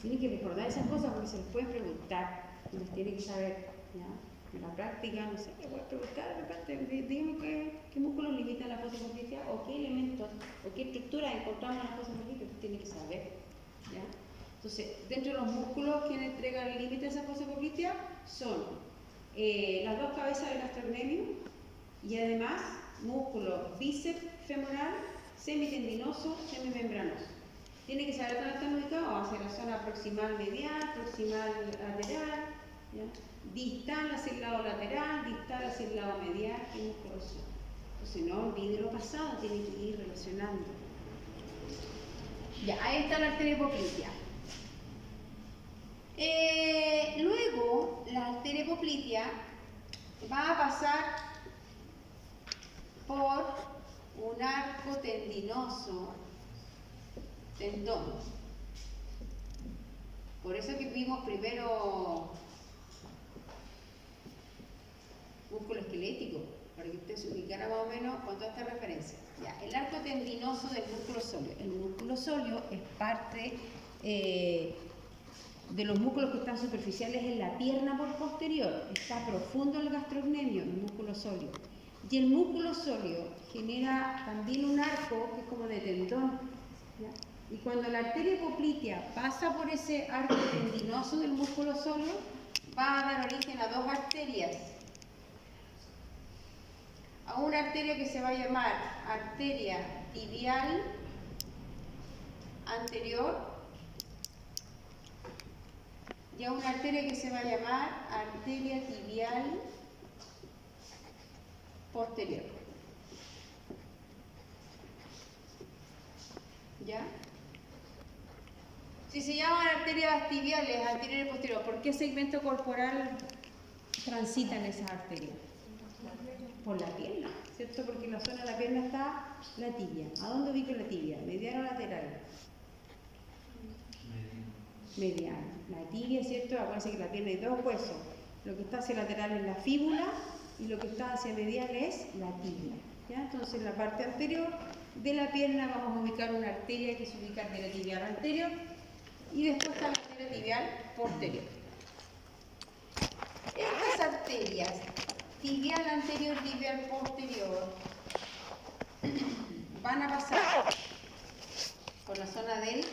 Tienen que recordar esas cosas porque se les puede preguntar, les tienen que saber, ¿ya? En la práctica, no sé, le pueden preguntar de repente, díganme qué músculos limitan la fosa poplitea o qué elementos o qué estructuras encontramos en la fosa poplitea, usted tiene que saber, ¿ya? Entonces, dentro de los músculos que entregan el límite a esa fosa poplitea son las dos cabezas del gastrocnemio y además músculo bíceps femoral, semitendinoso, semimembranoso. Tiene que saber dónde están ubicados, hacia la zona proximal medial, proximal lateral, ¿ya? Distal hacia el lado lateral, distal hacia el lado medial, qué músculos son. Entonces no olvide lo pasado, tiene que ir relacionando. Ya, ahí está la arteria poplitea. Luego, la arteria poplitea va a pasar por un arco tendinoso, tendón. Por eso que vimos primero músculo esquelético, para que usted se ubicara más o menos con toda esta referencia. Ya, el arco tendinoso del músculo sóleo. El músculo sóleo es parte de los músculos que están superficiales en la pierna por posterior. Está profundo el gastrocnemio, el músculo sóleo. Y el músculo sóleo genera también un arco que es como de tendón, ¿ya? Y cuando la arteria poplitea pasa por ese arco tendinoso del músculo sóleo, va a dar origen a dos arterias. A una arteria que se va a llamar arteria tibial anterior y a una arteria que se va a llamar arteria tibial posterior. ¿Ya? Si se llaman arterias tibiales, anterior y posterior, ¿por qué segmento corporal transitan esas arterias? Por la pierna, ¿cierto? Porque en la zona de la pierna está la tibia. ¿A dónde ubico la tibia? ¿Medial o lateral? Medial. La tibia, ¿cierto? Acuérdense que la pierna hay dos huesos. Lo que está hacia lateral es la fíbula y lo que está hacia medial es la tibia. ¿Ya? Entonces, en la parte anterior de la pierna vamos a ubicar una arteria que se ubica en la tibial anterior y después está la arteria tibial posterior. Estas arterias, tibial anterior, tibial posterior, van a pasar por la zona del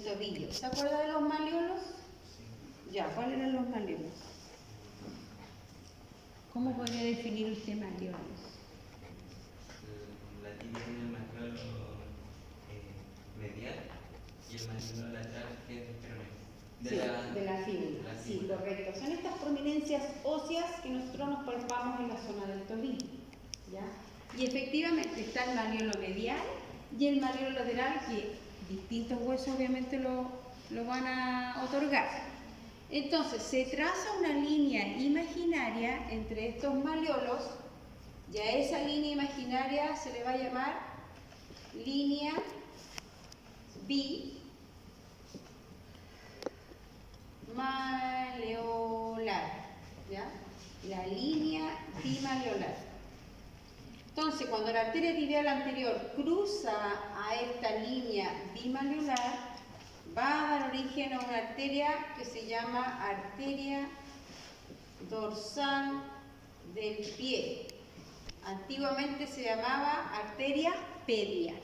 tobillo. ¿Se acuerda de los malleolos? Ya, ¿cuáles eran los malleolos? ¿Cómo podría definir usted malleolos? La tibia tiene el malleolo medial y el malleolo lateral que es De la fíbula. Sí, correcto. Son estas prominencias óseas que nosotros nos palpamos en la zona del tobillo. ¿Ya? Y efectivamente está el malleolo medial y el malleolo lateral, que distintos huesos obviamente lo van a otorgar. Entonces, se traza una línea imaginaria entre estos malleolos y a esa línea imaginaria se le va a llamar línea bimalleolar, ¿ya? La línea bimalleolar. Entonces, cuando la arteria tibial anterior cruza a esta línea bimalleolar, va a dar origen a una arteria que se llama arteria dorsal del pie. Antiguamente se llamaba arteria pedia.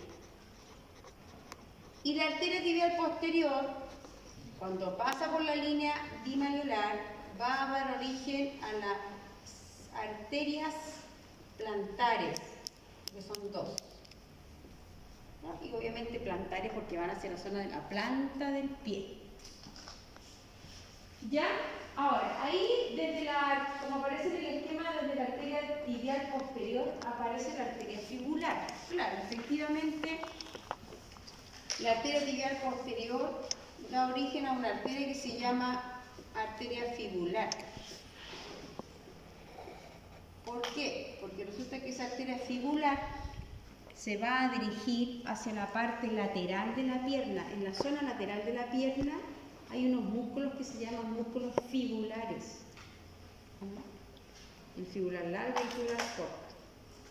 Y la arteria tibial posterior, cuando pasa por la línea bimalleolar, va a dar origen a las arterias plantares, que son dos. ¿No? Y obviamente plantares porque van hacia la zona de la planta del pie. ¿Ya? Ahora, ahí, como aparece en el esquema, desde la arteria tibial posterior aparece la arteria fibular. Claro, efectivamente, la arteria tibial posterior da origen a una arteria que se llama arteria fibular. ¿Por qué? Porque resulta que esa arteria fibular se va a dirigir hacia la parte lateral de la pierna. En la zona lateral de la pierna hay unos músculos que se llaman músculos fibulares. El fibular largo y el fibular corto.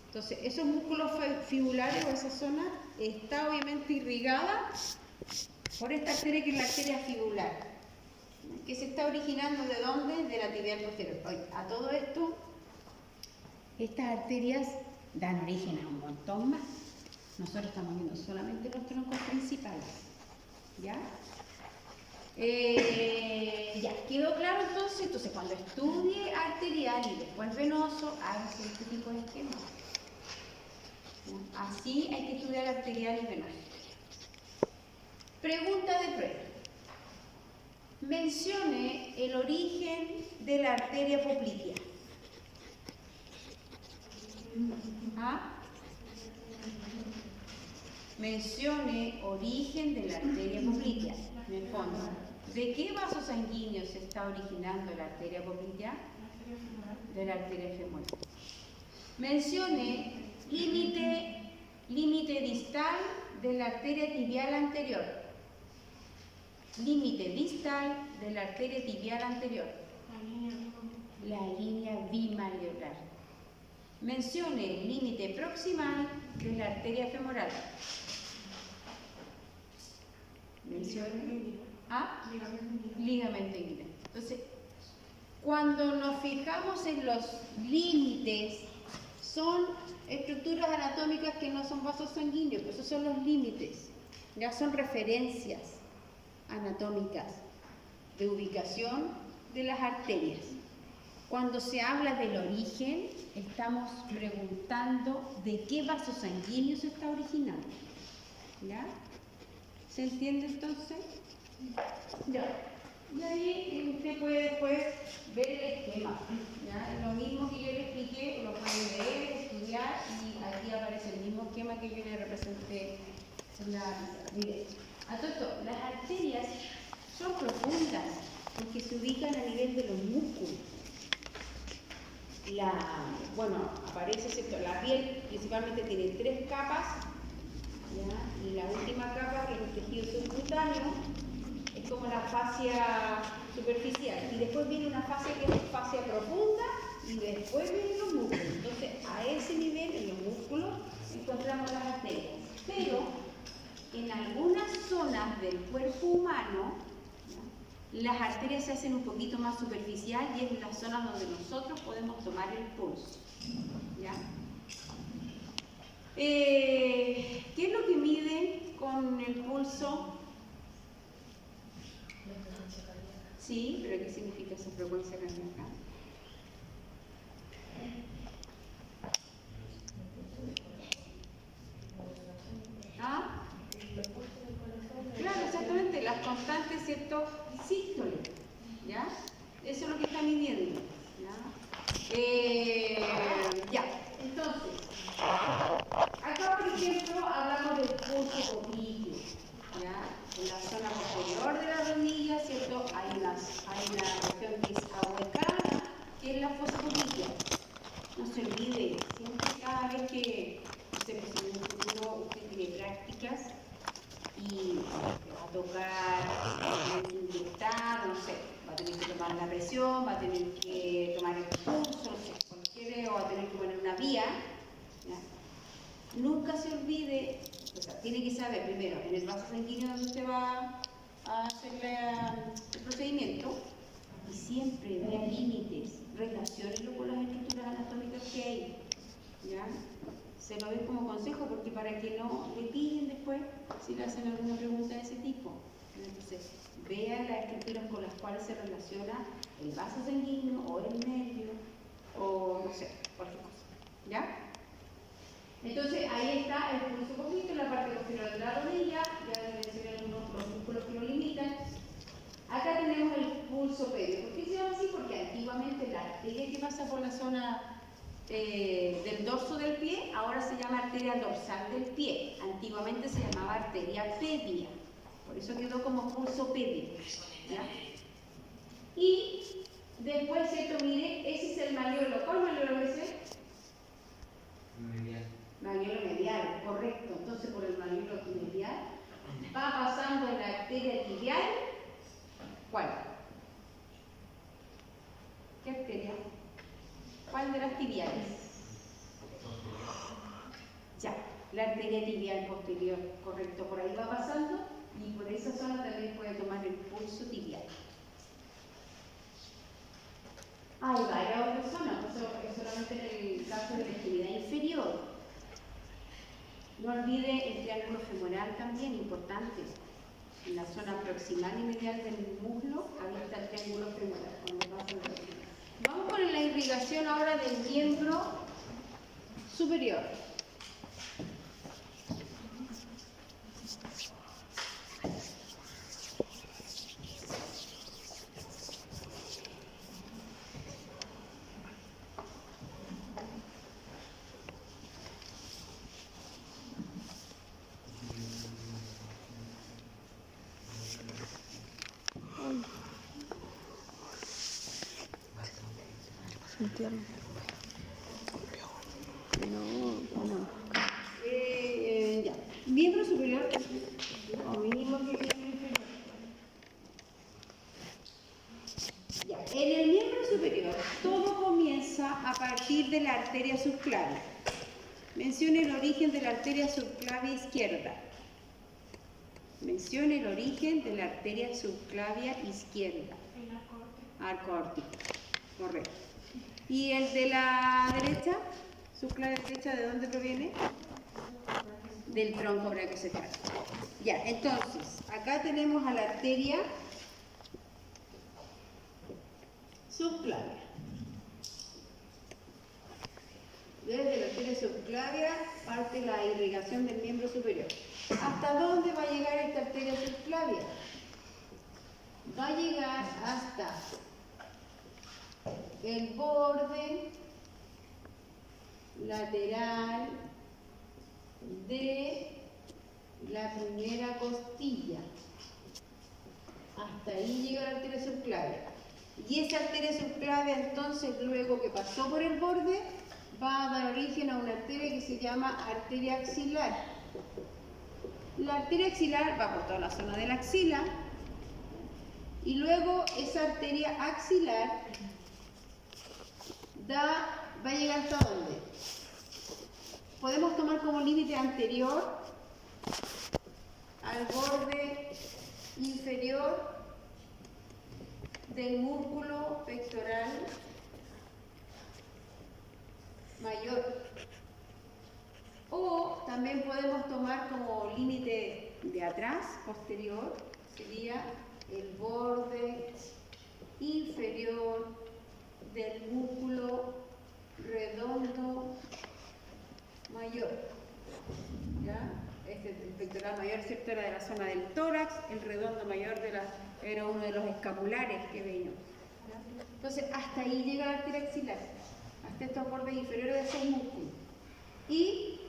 Entonces, esos músculos fibulares o esa zona está obviamente irrigada por esta arteria que es la arteria fibular, que se está originando ¿de dónde? De la tibial posterior. Oye, a todo esto, estas arterias dan origen a un montón más. Nosotros estamos viendo solamente los troncos principales. ¿Ya? Ya, ¿quedó claro entonces? Entonces, cuando estudie arterial y después venoso, hágase este tipo de esquema. Así hay que estudiar arterial y venoso. Pregunta de prueba. Mencione el origen de la arteria poplitea. ¿Ah? Mencione origen de la arteria poplitea. En el fondo, ¿de qué vaso sanguíneo se está originando la arteria poplitea? De la arteria femoral. Mencione límite distal de la arteria tibial anterior. Límite distal de la arteria tibial anterior. La línea bimalleolar. Mencione el límite proximal de la arteria femoral. Mencione ligamento inguinal. Entonces, Cuando nos fijamos en los límites, son estructuras anatómicas que no son vasos sanguíneos, esos son los límites, ya son referencias anatómicas de ubicación de las arterias. Cuando se habla del origen, estamos preguntando de qué vaso sanguíneo se está originando. ¿Ya? ¿Se entiende entonces? Ya. Y ahí usted puede después ver el esquema. ¿Ya? Lo mismo que yo le expliqué, lo pueden leer, estudiar, y aquí aparece el mismo esquema que yo le representé en la mire. A todo esto, las arterias son profundas porque se ubican a nivel de los músculos. Bueno, aparece, ¿cierto? La piel principalmente tiene 3 capas, ¿ya? Y la última capa, que es el tejido subcutáneo, es como la fascia superficial. Y después viene una fascia que es fascia profunda, y después vienen los músculos. Entonces, a ese nivel, en los músculos, encontramos las arterias. Pero, en algunas zonas del cuerpo humano, las arterias se hacen un poquito más superficial, y es en las zonas donde nosotros podemos tomar el pulso. ¿Ya? ¿Qué es lo que miden con el pulso? Sí, pero ¿qué significa esa frecuencia cardíaca? ¿Ah? Claro, exactamente, las constantes, ¿cierto? Sístole, ¿ya? Eso es lo que está midiendo, ¿ya? Ya, entonces, acá por ejemplo hablamos del pulso popliteo, ¿ya? En la zona posterior de la rodilla, ¿cierto? Hay una región que es ahuecada, que es la fosa poplitea. No se olvide, siempre cada vez que, no sé, pues en un futuro usted tiene prácticas y va a tocar, va a tener que inyectar, no sé, va a tener que tomar la presión, va a tener que tomar el pulso, no sé, cualquier, o va a tener que poner una vía, ¿ya? Nunca se olvide, o sea, tiene que saber primero en el vaso sanguíneo donde usted va a hacer el procedimiento, y siempre vea límites, relaciónenlo con las estructuras anatómicas que hay, ¿ya? Se lo doy como consejo porque para que no le pillen después si le hacen alguna pregunta de ese tipo. Entonces, vean las estructuras con las cuales se relaciona el vaso sanguíneo o el nervio o no sé, cualquier cosa. ¿Ya? Entonces, ahí está el pulso popliteo en la parte posterior de la rodilla. Ya les mencioné algunos los músculos que lo limitan. Acá tenemos el pulso pedio. ¿Por qué se llama así? Porque antiguamente la arteria que pasa por la zona del dorso del pie, ahora se llama arteria dorsal del pie. Antiguamente se llamaba arteria pedia, por eso quedó como pulso pedio, ¿ya? Y después, ¿cierto? Mire, ese es el malleolo. ¿Cuál malleolo es ese? Medial. Malleolo medial, correcto. Entonces, por el malleolo medial va pasando en la arteria tibial. ¿Cuál? ¿Qué arteria? ¿Cuál de las tibiales? Ya, la arteria tibial posterior, correcto, por ahí va pasando, y por esa zona también puede tomar el pulso tibial. Hay varias otras zonas, eso es solamente en el caso de la extremidad inferior. No olvide el triángulo femoral también, importante. En la zona proximal y medial del muslo, ahí está el triángulo femoral. Vamos con la irrigación ahora del miembro superior. Ya. Miembro superior, o mínimo que miembro inferior. Ya. En el miembro superior, todo comienza a partir de la arteria subclavia. Mencione el origen de la arteria subclavia izquierda. Mencione el origen de la arteria subclavia izquierda. En la corte. Arco aórtico. Correcto. ¿Y el de la derecha? ¿Subclavia derecha de dónde proviene? Del tronco brachiocefálico. Ya, entonces, acá tenemos a la arteria subclavia. Desde la arteria subclavia parte la irrigación del miembro superior. ¿Hasta dónde va a llegar esta arteria subclavia? Va a llegar hasta el borde lateral de la primera costilla. Hasta ahí llega la arteria subclavia. Y esa arteria subclavia, entonces, luego que pasó por el borde, va a dar origen a una arteria que se llama arteria axilar. La arteria axilar va por toda la zona de la axila y luego esa arteria axilar va a llegar hasta dónde. Podemos tomar como límite anterior al borde inferior del músculo pectoral mayor. O también podemos tomar como límite de atrás, posterior, sería el borde inferior del músculo redondo mayor. ¿Ya? El pectoral mayor, ¿cierto? Era de la zona del tórax, el redondo mayor era uno de los escapulares que veíamos. ¿Ya? Entonces, hasta ahí llega la arteria axilar, hasta estos bordes inferiores de esos músculos. Y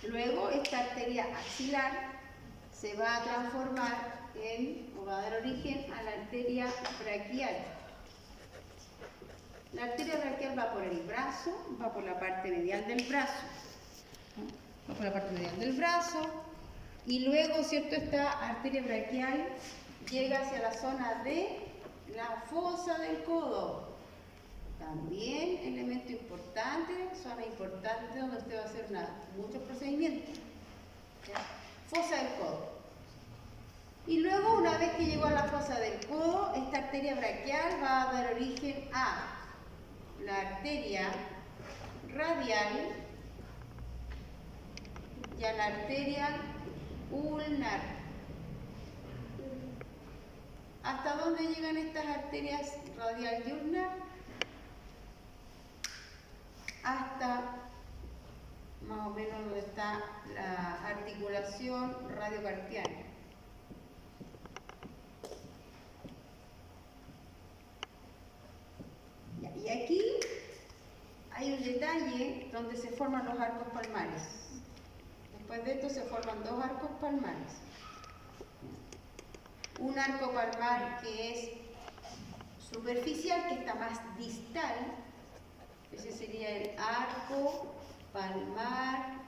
luego esta arteria axilar se va a transformar o va a dar origen a la arteria braquial. La arteria braquial va por el brazo, va por la parte medial del brazo. Va por la parte medial del brazo y luego, ¿cierto? Esta arteria braquial llega hacia la zona de la fosa del codo. También elemento importante, zona importante donde usted va a hacer muchos procedimientos. ¿Ya? Fosa del codo. Y luego, una vez que llegó a la fosa del codo, esta arteria braquial va a dar origen a la arteria radial y a la arteria ulnar. ¿Hasta dónde llegan estas arterias radial y ulnar? Hasta más o menos donde está la articulación radiocarpiana. Y aquí hay un detalle donde se forman los arcos palmares. Después de esto se forman dos arcos palmares. Un arco palmar que es superficial, que está más distal. Ese sería el arco palmar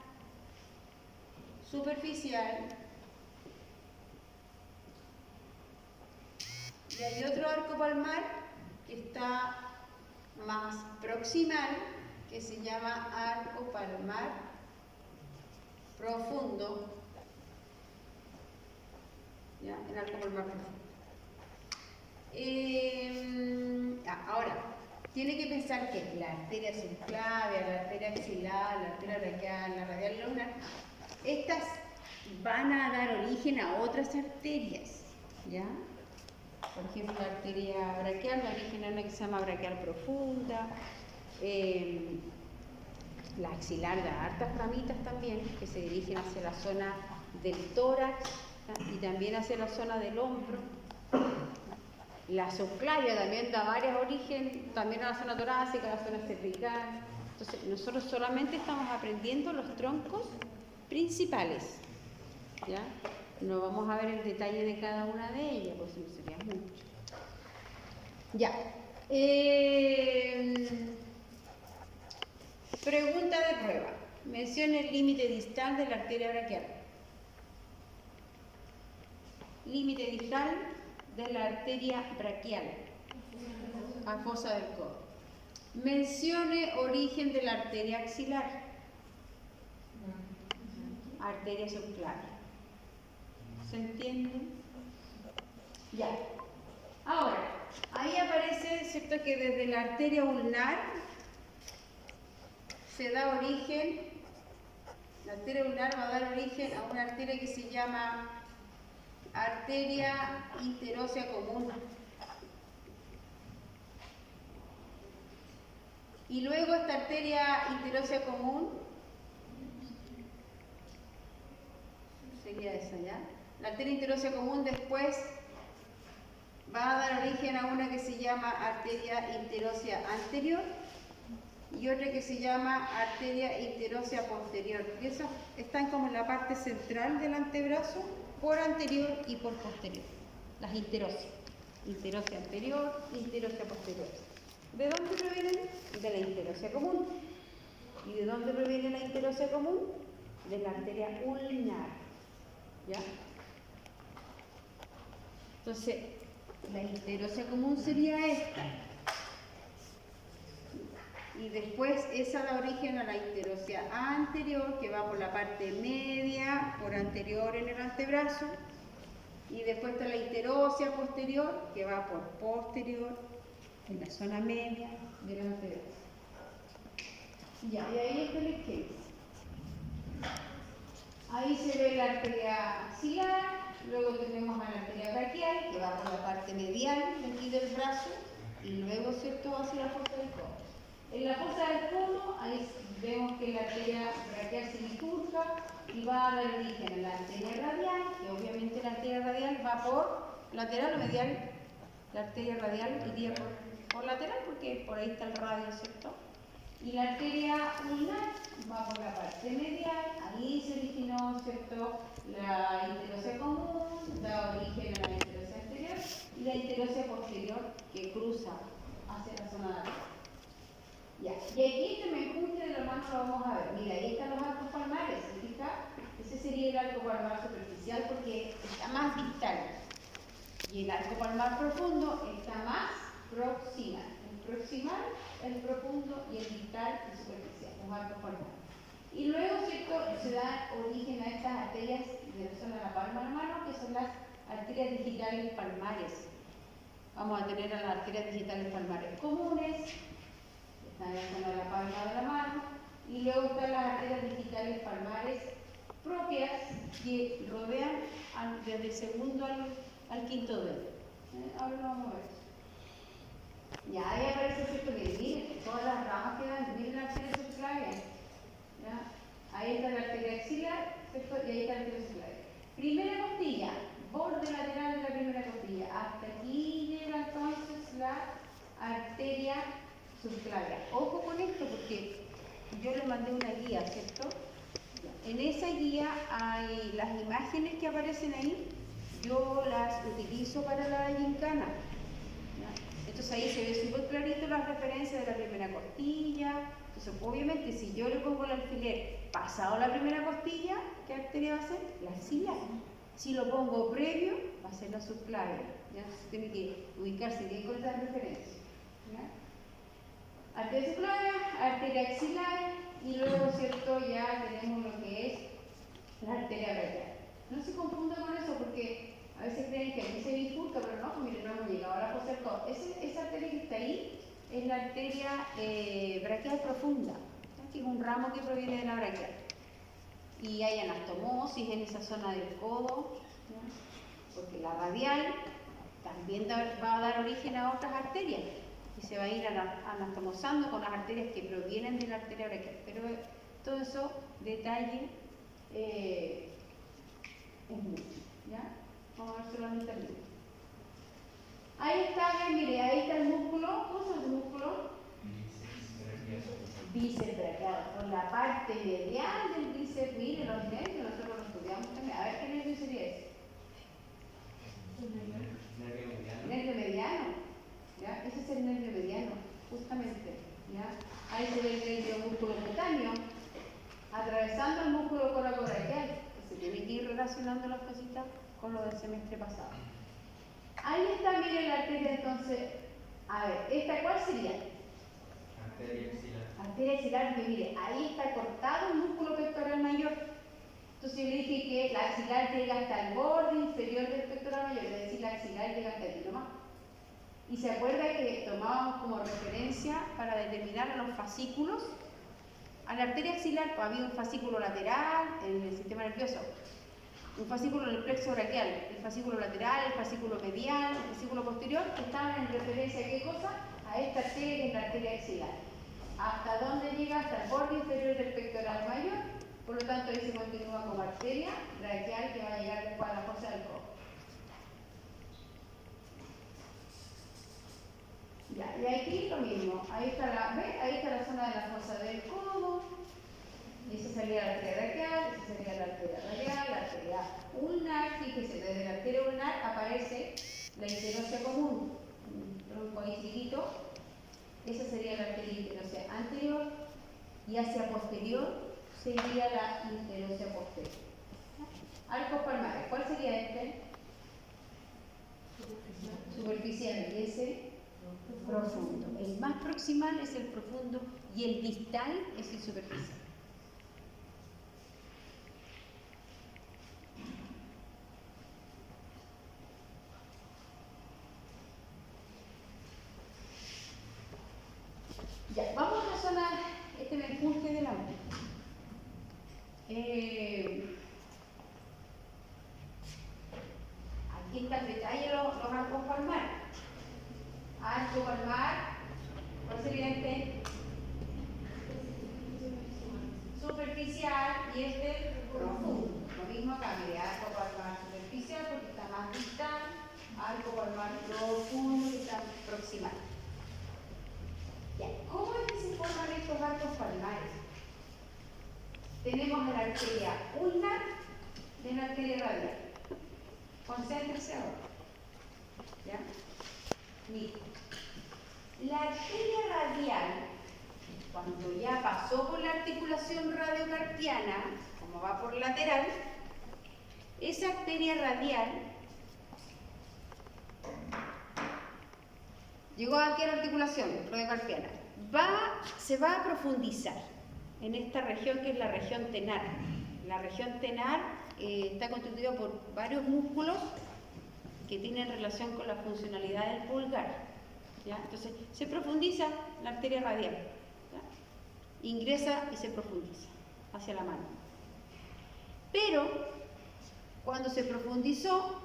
superficial. Y hay otro arco palmar que está más proximal, que se llama arco palmar profundo. ¿Ya? El arco palmar profundo. Ahora, tiene que pensar que la arteria subclavia, la arteria axilar, la arteria braquial, la radial y la ulnar, estas van a dar origen a otras arterias, ¿ya? Por ejemplo, la arteria braquial da origen a una que se llama braquial profunda, la axilar da hartas ramitas también que se dirigen hacia la zona del tórax, ¿tá? Y también hacia la zona del hombro. La subclavia también da varios origen, también a la zona torácica, a la zona cervical. Entonces, nosotros solamente estamos aprendiendo los troncos principales, ¿ya? No vamos a ver el detalle de cada una de ellas, pues no sería mucho. Ya. Pregunta de prueba. Mencione el límite distal de la arteria braquial. Límite distal de la arteria braquial a fosa del codo. Mencione origen de la arteria axilar. Arteria subclavia. ¿Se entiende? Ya. Ahora, ahí aparece, ¿cierto?, que desde la arteria ulnar se da origen, la arteria ulnar va a dar origen a una arteria que se llama arteria interósea común. Y luego esta arteria interósea común, sería esa ya, la arteria interósea común después va a dar origen a una que se llama arteria interósea anterior y otra que se llama arteria interósea posterior. Y esas están como en la parte central del antebrazo, por anterior y por posterior. Las interóseas. Interósea anterior, interósea posterior. ¿De dónde provienen? De la interósea común. ¿Y de dónde proviene la interósea común? De la arteria ulnar. ¿Ya? Entonces, la interósea común sería esta. Y después esa da origen a la interósea anterior, que va por la parte media, por anterior en el antebrazo. Y después está la interósea posterior, que va por posterior, en la zona media del antebrazo. Ya, y ahí está el esquema. Ahí se ve la arteria axilar, luego tenemos a la arteria braquial, que va por la parte medial de aquí del brazo, y luego, ¿cierto?, hacia la fosa del codo. En la fosa del codo, ahí vemos que la arteria braquial se bifurca y va a dar origen a la arteria radial, que obviamente la arteria radial va por lateral o medial. La arteria radial iría por lateral porque por ahí está el radio, ¿cierto? Y la arteria ulnar va por la parte medial, ahí se originó, ¿cierto?, la interósea común, da origen a la interósea anterior y la interósea posterior que cruza hacia la zona de arriba. Ya, y aquí este menjunje de los manos lo vamos a ver. Mira, ahí están los arcos palmares, ¿se fija? Ese sería el arco palmar superficial porque está más distal. Y el arco palmar profundo está más proximal. El proximal, el profundo y el distal, el superficial, los arcos palmares. Y luego, ¿cierto?, se da origen a estas arterias de la zona de la palma de la mano, que son las arterias digitales palmares. Vamos a tener a las arterias digitales palmares comunes, están en la zona de la palma de la mano, y luego están las arterias digitales palmares propias que rodean desde el segundo al quinto dedo. Ahora lo vamos a ver. Ya, ahí aparece, ¿cierto?, que miren, todas las ramas que dan, miren la arteria subclavia. Ahí está la arteria axilar, ¿cierto?, y ahí está la arteria subclavia. Primera costilla, borde lateral de la primera costilla. Hasta aquí llega entonces la arteria subclavia. Ojo con esto porque yo les mandé una guía, ¿cierto? En esa guía hay las imágenes que aparecen ahí, yo las utilizo para la gincana. Entonces ahí se ve súper clarito las referencias de la primera costilla. Entonces, obviamente, si yo le pongo el alfiler pasado la primera costilla, ¿qué arteria va a ser? La axilar. Si lo pongo previo, va a ser la subclavia. ¿Ya? Entonces tiene que ubicarse bien con esas referencias. ¿Ya? Arteria subclavia, arteria axilar y luego, ¿cierto?, ya tenemos lo que es la arteria braquial. No se confunda con eso porque a veces creen que aquí se bifurca, pero no, pues miren, no hemos llegado a la fosa del codo. Esa arteria que está ahí es la arteria braquial profunda, que es un ramo que proviene de la braquial. Y hay anastomosis en esa zona del codo, ¿ya? Porque la radial también va a dar origen a otras arterias y se va a ir anastomosando con las arterias que provienen de la arteria braquial. Pero todo eso, detalle, es mucho, ¿ya? Vamos a ver solamente el músculo. Ahí está, mire, ahí está el músculo. ¿Cómo se llama el músculo? Bíceps braquial. Con la parte medial del bíceps, mire, los nervios, nosotros lo estudiamos también. A ver, ¿qué nervio sería ese? Nervio mediano. ¿Ya? Ese es el nervio mediano, justamente. ¿Ya? Ahí se ve el nervio músculo cutáneo, atravesando el músculo coracobraquial. Se tiene que ir relacionando las cositas con lo del semestre pasado. Ahí está, miren la arteria entonces. A ver, ¿esta cuál sería? Arteria axilar. Arteria axilar, porque mire, ahí está cortado el músculo pectoral mayor. Entonces yo le dije que la axilar llega hasta el borde inferior del pectoral mayor, es decir, la axilar llega hasta aquí nomás. Y se acuerda que tomábamos como referencia para determinar a los fascículos. A la arteria axilar pues, había un fascículo lateral en el sistema nervioso, un fascículo en el plexo braquial, el fascículo lateral, el fascículo medial, el fascículo posterior, que estaban en referencia a qué cosa? A esta arteria que es la arteria axilar. ¿Hasta dónde llega? Hasta el borde inferior del pectoral mayor. Por lo tanto, ahí se continúa como arteria braquial que va a llegar después a la fosa del codo. Ya, y aquí lo mismo. Ahí está ahí está la zona de la fosa del codo. Y esa sería la arteria braquial, esa sería la arteria radial, la arteria ulnar. Fíjese, desde la arteria ulnar aparece la interósea común, un tronco ahí chiquito. Esa sería la arteria interósea anterior y hacia posterior sería la interósea posterior. Arcos palmares, ¿cuál sería este? Superficial, y ese profundo. El más proximal es el profundo y el distal es el superficial. Ya, vamos a la zona, este menjurje delante. Aquí está el detalle los arcos palmares. Arco palmar, ¿cuál sería este? Superficial y este profundo. Lo mismo acá, mire, arco palmar superficial porque está más distal, arco palmar profundo que está proximal. Ya, ¿cómo es que se forman estos arcos palmares? Tenemos la arteria ulnar y la arteria radial. Concéntrese ahora. ¿Ya? Mire. La arteria radial, cuando ya pasó por la articulación radiocarpiana, como va por lateral, esa arteria radial llegó aquí a la articulación radiocarpiana, se va a profundizar en esta región que es la región tenar. La región tenar está constituida por varios músculos que tienen relación con la funcionalidad del pulgar. ¿Ya? Entonces, se profundiza la arteria radial. ¿Ya? Ingresa y se profundiza hacia la mano. Pero, cuando se profundizó,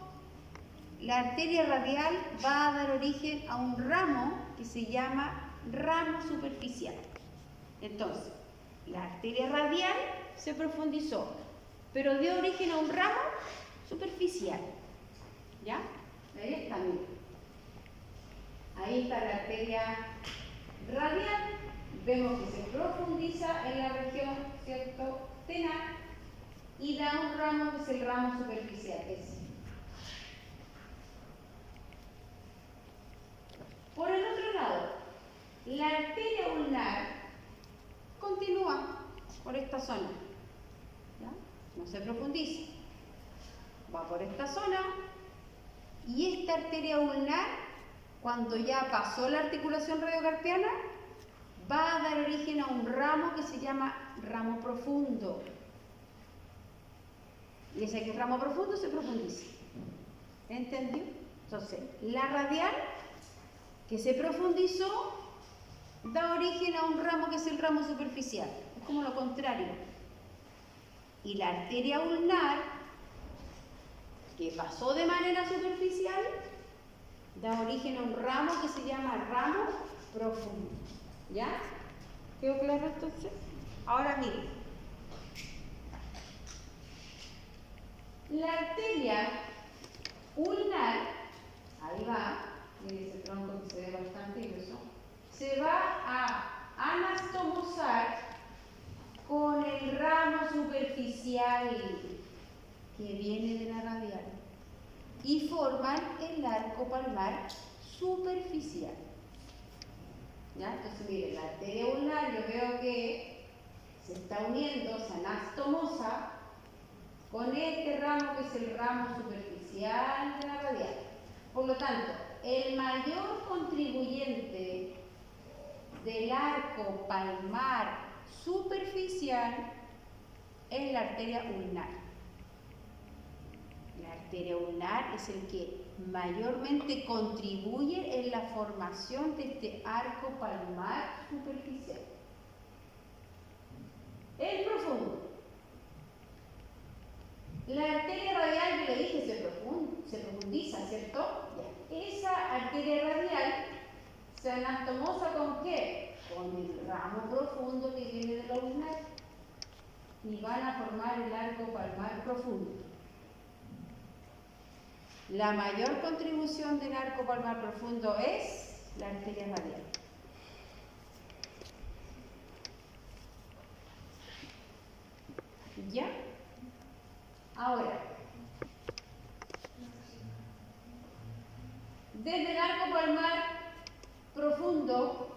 la arteria radial va a dar origen a un ramo que se llama ramo superficial. Entonces, la arteria radial se profundizó, pero dio origen a un ramo superficial. ¿Ya? Ahí está, mira. Ahí está la arteria radial. Vemos que se profundiza en la región, ¿cierto?, tenar y da un ramo que es el ramo superficial. Por el otro lado, la arteria ulnar continúa por esta zona. ¿Ya? No se profundiza. Va por esta zona y esta arteria ulnar, cuando ya pasó la articulación radiocarpiana, va a dar origen a un ramo que se llama ramo profundo. Y ese que es ramo profundo se profundiza. ¿Entendió? Entonces, la radial que se profundizó da origen a un ramo que es el ramo superficial. Es como lo contrario. Y la arteria ulnar, que pasó de manera superficial, da origen a un ramo que se llama ramo profundo. ¿Ya? ¿Quedó claro entonces? Ahora miren. La arteria ulnar, ahí va, miren ese tronco que se ve bastante grueso, se va a anastomosar con el ramo superficial que viene de la radial y forman el arco palmar superficial. ¿Ya? Entonces, miren, la arteria ulnar yo veo que se está uniendo, se anastomosa con este ramo que es el ramo superficial de la radial. Por lo tanto, el mayor contribuyente del arco palmar superficial es la arteria ulnar. La arteria ulnar es el que mayormente contribuye en la formación de este arco palmar superficial. El profundo. La arteria radial, yo le dije, se profundiza, ¿cierto? Ya. Esa arteria radial se anastomosa ¿con qué? Con el ramo profundo que viene de la ulnar y van a formar el arco palmar profundo. La mayor contribución del arco palmar profundo es la arteria radial. ¿Ya? Ahora, desde el arco palmar profundo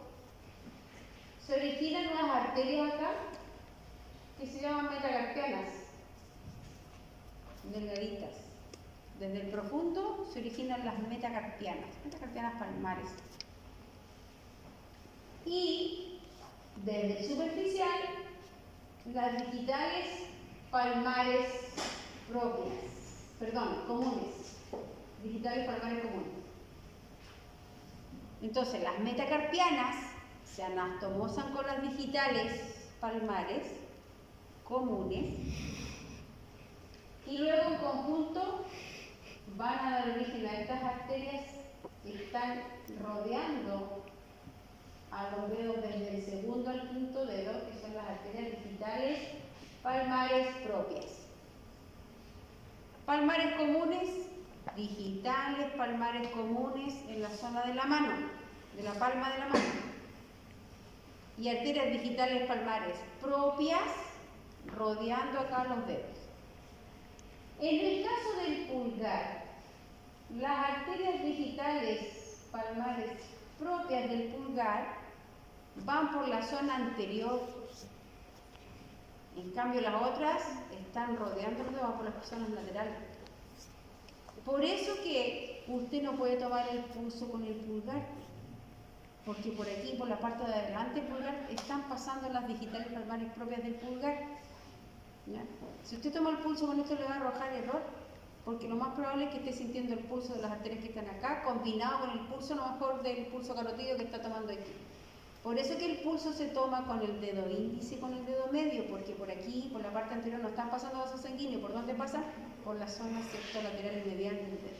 se originan unas arterias acá que se llaman metacarpianas, delgaditas. Desde el profundo se originan las metacarpianas palmares. Y desde el superficial, las digitales palmares comunes. Digitales palmares comunes. Entonces, las metacarpianas se anastomosan con las digitales palmares comunes y luego en conjunto van a dar origen a estas arterias que están rodeando a los dedos desde el segundo al quinto dedo, que son las arterias digitales palmares propias. Palmares comunes, digitales palmares comunes en la zona de la mano, de la palma de la mano. Y arterias digitales palmares propias rodeando acá los dedos. En el caso del pulgar, las arterias digitales palmares propias del pulgar van por la zona anterior. En cambio, las otras están rodeando los dedos, van por las zonas laterales. Por eso que usted no puede tomar el pulso con el pulgar, porque por aquí, por la parte de adelante del pulgar, están pasando las digitales palmares propias del pulgar. ¿Ya? Si usted toma el pulso con esto le va a arrojar error, porque lo más probable es que esté sintiendo el pulso de las arterias que están acá, combinado con el pulso, a lo mejor del pulso carotídeo que está tomando aquí. Por eso que el pulso se toma con el dedo índice y con el dedo medio, porque por aquí, por la parte anterior, no están pasando vasos sanguíneos. ¿Por dónde pasan? Por las zonas laterales mediales del dedo.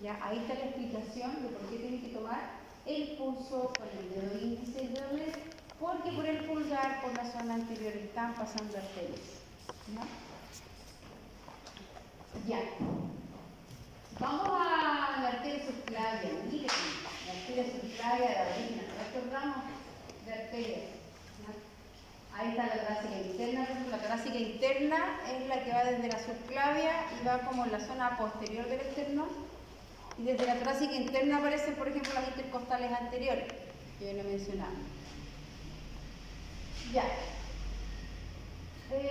¿Ya? Ahí está la explicación de por qué tiene que tomar el pulso con el dedo índice y el dedo medio, porque por el pulgar, por la zona anterior, están pasando arterias. ¿No? Ya. Vamos a la arteria subclavia. Mire, la arteria subclavia de la orina. Estos ramos de arterias. ¿No? Ahí está la torácica interna. La torácica interna es la que va desde la subclavia y va como en la zona posterior del esternón. Y desde la torácica interna aparecen, por ejemplo, las intercostales anteriores, que yo no he mencionado. Ya. Bueno,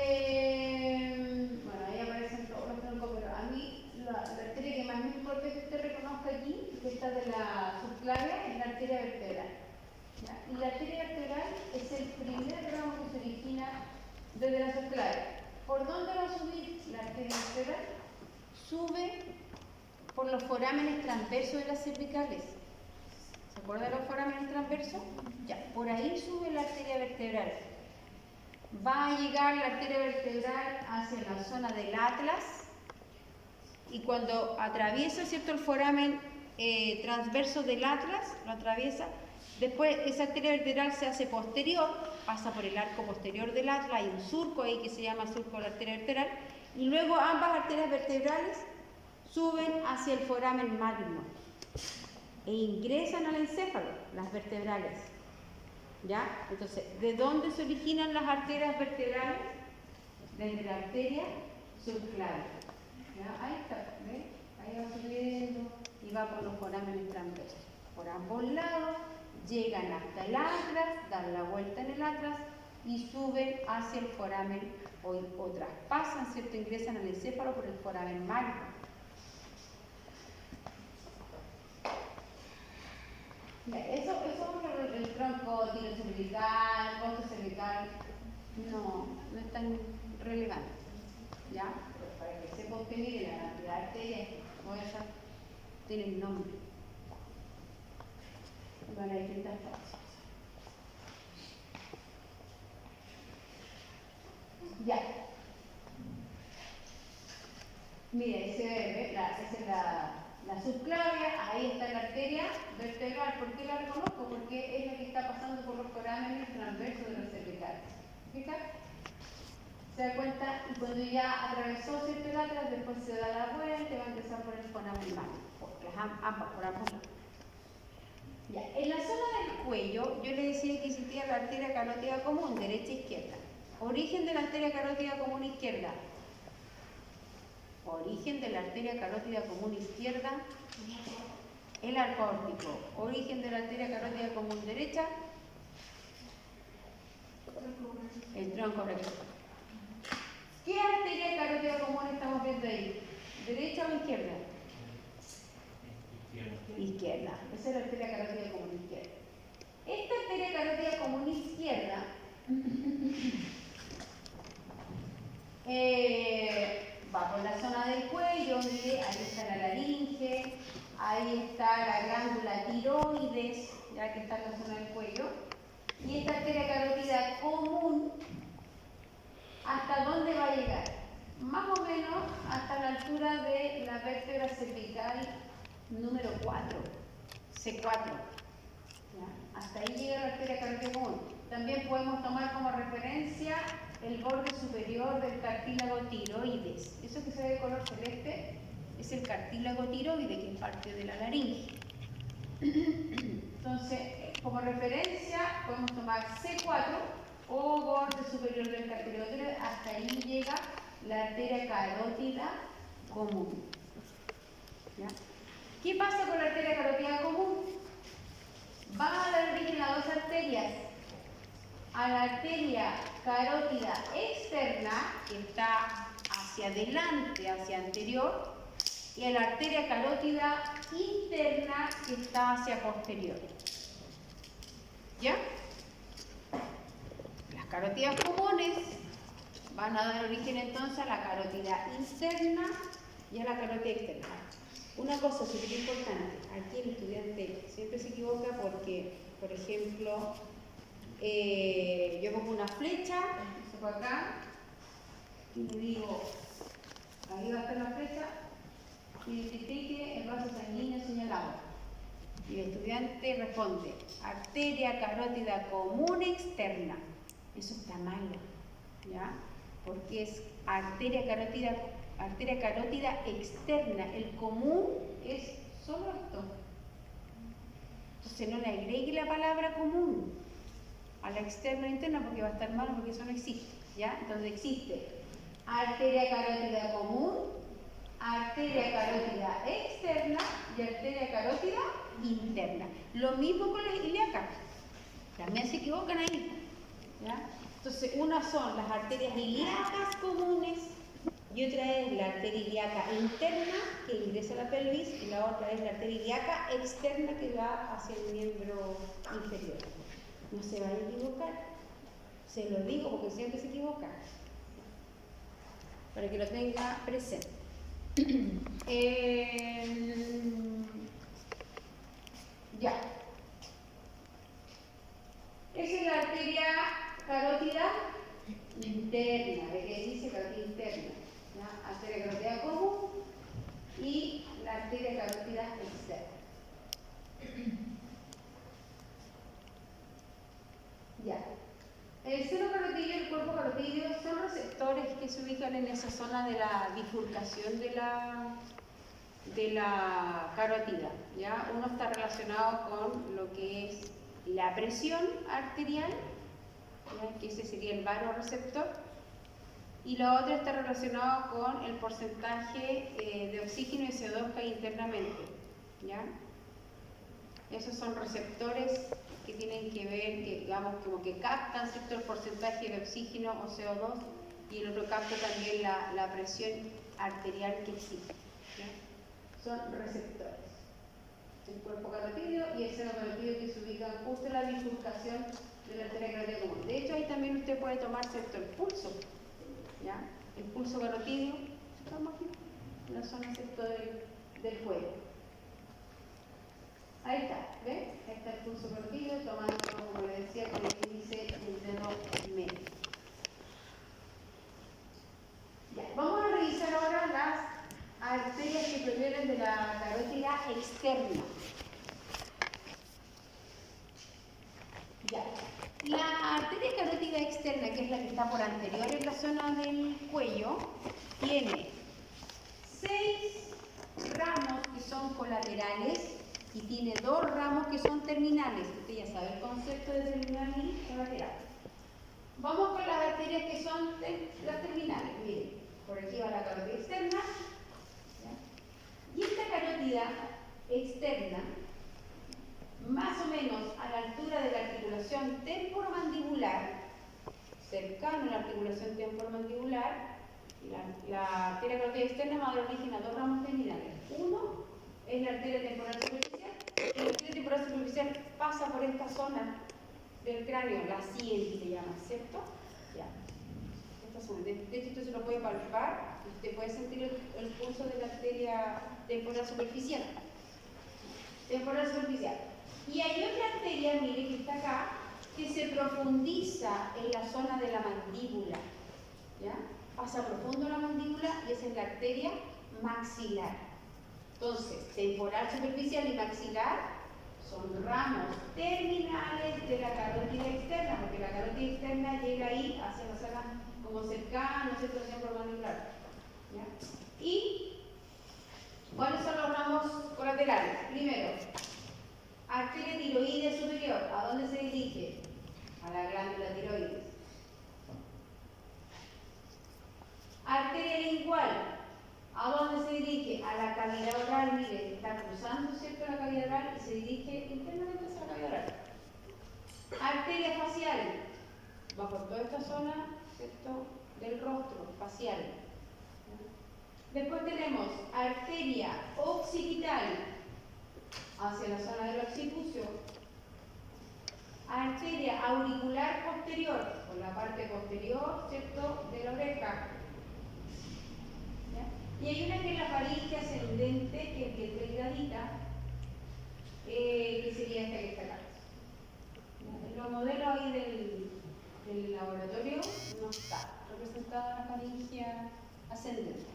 ahí aparecen todos los troncos, pero a mí la arteria que más me importa que usted reconozca aquí, que está de la subclavia, es la arteria vertebral. ¿Ya? Y la arteria vertebral es el primer ramo que se origina desde la subclavia. ¿Por dónde va a subir la arteria vertebral? Sube por los forámenes transversos de las cervicales. ¿Se acuerdan de los forámenes transversos? Ya, por ahí sube la arteria vertebral. Va a llegar la arteria vertebral hacia la zona del atlas y cuando atraviesa, ¿cierto?, el foramen transverso del atlas, lo atraviesa, después esa arteria vertebral se hace posterior, pasa por el arco posterior del atlas, hay un surco ahí que se llama surco de la arteria vertebral, y luego ambas arterias vertebrales suben hacia el foramen magno e ingresan al encéfalo, las vertebrales. ¿Ya? Entonces, ¿de dónde se originan las arterias vertebrales? Desde la arteria subclavia. ¿Ya? Ahí está, ¿ves? Ahí va subiendo y va por los forámenes transversos. Por ambos lados, llegan hasta el atlas, dan la vuelta en el atlas y suben hacia el foramen o traspasan, ¿cierto? Ingresan al encéfalo por el foramen magno. Eso el tronco tiro cervical, costo cervical, no es tan relevante, ¿ya? Pero para que sepa usted mire la cantidad de arterias, todas esas tienen nombre. Para distintas cosas. Ya. Mira, ahí se ve, esa es la subclavia, ahí está la arteria vertebral. ¿Por qué la reconozco? Porque es la que está pasando por los forámenes transversos de los cervicales. ¿Fija? ¿Se da cuenta? Y cuando ya atravesó cierto lateral, después se da la vuelta y va a empezar por el foramen mayor, porque ambas por ambos lados. Ya, en la zona del cuello, yo le decía que existía la arteria carótida común, derecha e izquierda. Origen de la arteria carótida común izquierda. Origen de la arteria carótida común izquierda, el arco aórtico. Origen de la arteria carótida común derecha, el tronco recto. ¿Qué arteria carótida común estamos viendo ahí? ¿Derecha o izquierda? Izquierda. Esa es la arteria carótida común izquierda. Esta arteria carótida común izquierda va por la zona del cuello, donde ahí está la laringe, ahí está la glándula tiroides, ya que está en la zona del cuello. Y esta arteria carótida común, ¿hasta dónde va a llegar? Más o menos hasta la altura de la vértebra cervical número 4, C4. ¿Ya? Hasta ahí llega la arteria carótida común. También podemos tomar como referencia el borde superior del cartílago tiroides. Eso que se ve de color celeste es el cartílago tiroide, que es parte de la laringe. Entonces, como referencia podemos tomar C4 o borde superior del cartílago tiroide. Hasta ahí llega la arteria carótida común. ¿Ya? ¿Qué pasa con la arteria carótida común? Va a dar origen a dos arterias. A la arteria carótida externa, que está hacia adelante, hacia anterior, y a la arteria carótida interna, que está hacia posterior. ¿Ya? Las carótidas comunes van a dar origen entonces a la carótida interna y a la carótida externa. Una cosa súper importante, aquí el estudiante siempre se equivoca porque, por ejemplo, yo pongo una flecha, saco acá, y le digo, ahí va a estar la flecha, identifique el vaso sanguíneo señalado. Y el estudiante responde, arteria carótida común externa. Eso está malo, ¿ya? Porque es arteria carótida externa. El común es solo esto. Entonces no le agregue la palabra común a la externa e interna porque va a estar malo, porque eso no existe, ¿ya? Entonces existe arteria carótida común, arteria carótida externa y arteria carótida interna. Lo mismo con la ilíaca. También se equivocan ahí, ¿ya? Entonces, unas son las arterias ilíacas comunes y otra es la arteria ilíaca interna que ingresa a la pelvis y la otra es la arteria ilíaca externa que va hacia el miembro inferior. No se van a equivocar, se lo digo porque siempre se equivoca, para que lo tenga presente. Ya. Esa es la arteria carótida interna, ¿de qué dice carótida interna? ¿Ya? Arteria carótida común y la arteria carótida externa. Ya. El seno carotídeo y el cuerpo carotídeo son receptores que se ubican en esa zona de la bifurcación de la carótida. ¿Ya? Uno está relacionado con lo que es la presión arterial, ¿ya? Que ese sería el varoreceptor, y la otra está relacionado con el porcentaje de oxígeno y CO2 que hay internamente. ¿Ya? Esos son receptores que tienen que ver, que digamos como que captan cierto el porcentaje de oxígeno o CO2 y el otro capta también la presión arterial que existe. ¿Ya? Son receptores. El cuerpo carotídeo y el seno carotídeo que se ubican justo en la bifurcación de la arteria carótida común. De hecho, ahí también usted puede tomar cierto el pulso. ¿Ya? El pulso carotídeo, la zona ¿cierto? del cuello. Ahí está, ¿ves? Ahí está el pulso carotídeo, tomando, como le decía, con el índice del dedo medio. Ya, vamos a revisar ahora las arterias que provienen de la carótida externa. Ya. La arteria carótida externa, que es la que está por anterior en la zona del cuello, tiene 6 ramos que son colaterales y tiene 2 ramos que son terminales. Usted ya sabe el concepto de terminal y colateral. Vamos con las arterias que son las terminales. Miren, por aquí va la carótida externa. ¿Ya? Y esta carótida externa, más o menos a la altura de la articulación temporomandibular, cercano a la articulación temporomandibular, la arteria carótida externa va a dar origen a 2 ramos terminales. Uno es la arteria temporal superficial, y la arteria temporal superficial pasa por esta zona del cráneo, la sien se llama, ¿cierto? Ya. Esta zona. De hecho, usted se lo puede palpar, usted puede sentir el pulso de la arteria temporal superficial. Temporal superficial. Y hay otra arteria, mire, que está acá, que se profundiza en la zona de la mandíbula. ¿Ya? Pasa profundo la mandíbula y esa es la arteria maxilar. Entonces, temporal superficial y maxilar son ramos terminales de la carótida externa, porque la carótida externa llega ahí hacia la zona como cercana, ¿cierto? Temporomandibular. ¿Ya? ¿Y cuáles son los ramos colaterales? Primero, arteria tiroides superior. ¿A dónde se dirige? A la glándula tiroides. Arteria lingual. ¿A dónde se dirige? A la cavidad oral. Mire, está cruzando, ¿cierto?, la cavidad oral y se dirige internamente hacia la cavidad oral. Arteria facial. Va por toda esta zona, ¿cierto?, del rostro, facial. Después tenemos arteria occipital hacia la zona del occipucio. Arteria auricular posterior, por la parte posterior, ¿cierto?, de la oreja. ¿Ya? Y hay una que es la faringe ascendente, que es bien delgadita, que sería esta que está acá. Los modelos ahí del laboratorio no está representada la faringe ascendente.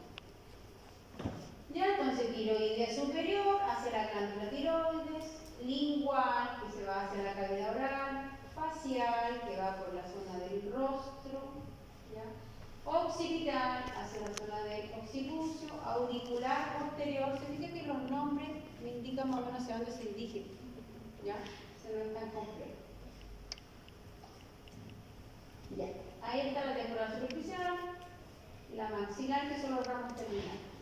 Ya, entonces tiroides superior hacia la glándula tiroides, lingual, que se va hacia la cavidad oral, facial, que va por la zona del rostro, ¿ya? Occipital hacia la zona del occipucio, auricular posterior. Se dice que los nombres me indican más o menos hacia dónde se dirigen, ¿ya? Se no es tan complejo. Ya, ahí está la temporal superficial, la maxilar, que son los ramos terminales.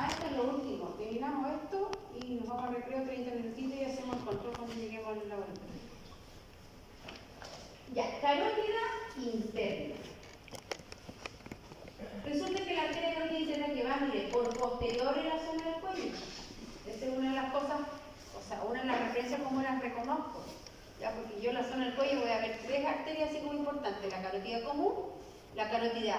Esto es lo último. Terminamos esto y nos vamos a recreo 30 minutitos y hacemos el control cuando lleguemos al laboratorio. Ya, carótida interna. Resulta que la arteria carótida interna que va, mire, por posterior en la zona del cuello. Esa es una de las cosas, o sea, una de las referencias como las reconozco. Ya, porque yo en la zona del cuello voy a ver 3 arterias así como importantes: la carótida común, la carótida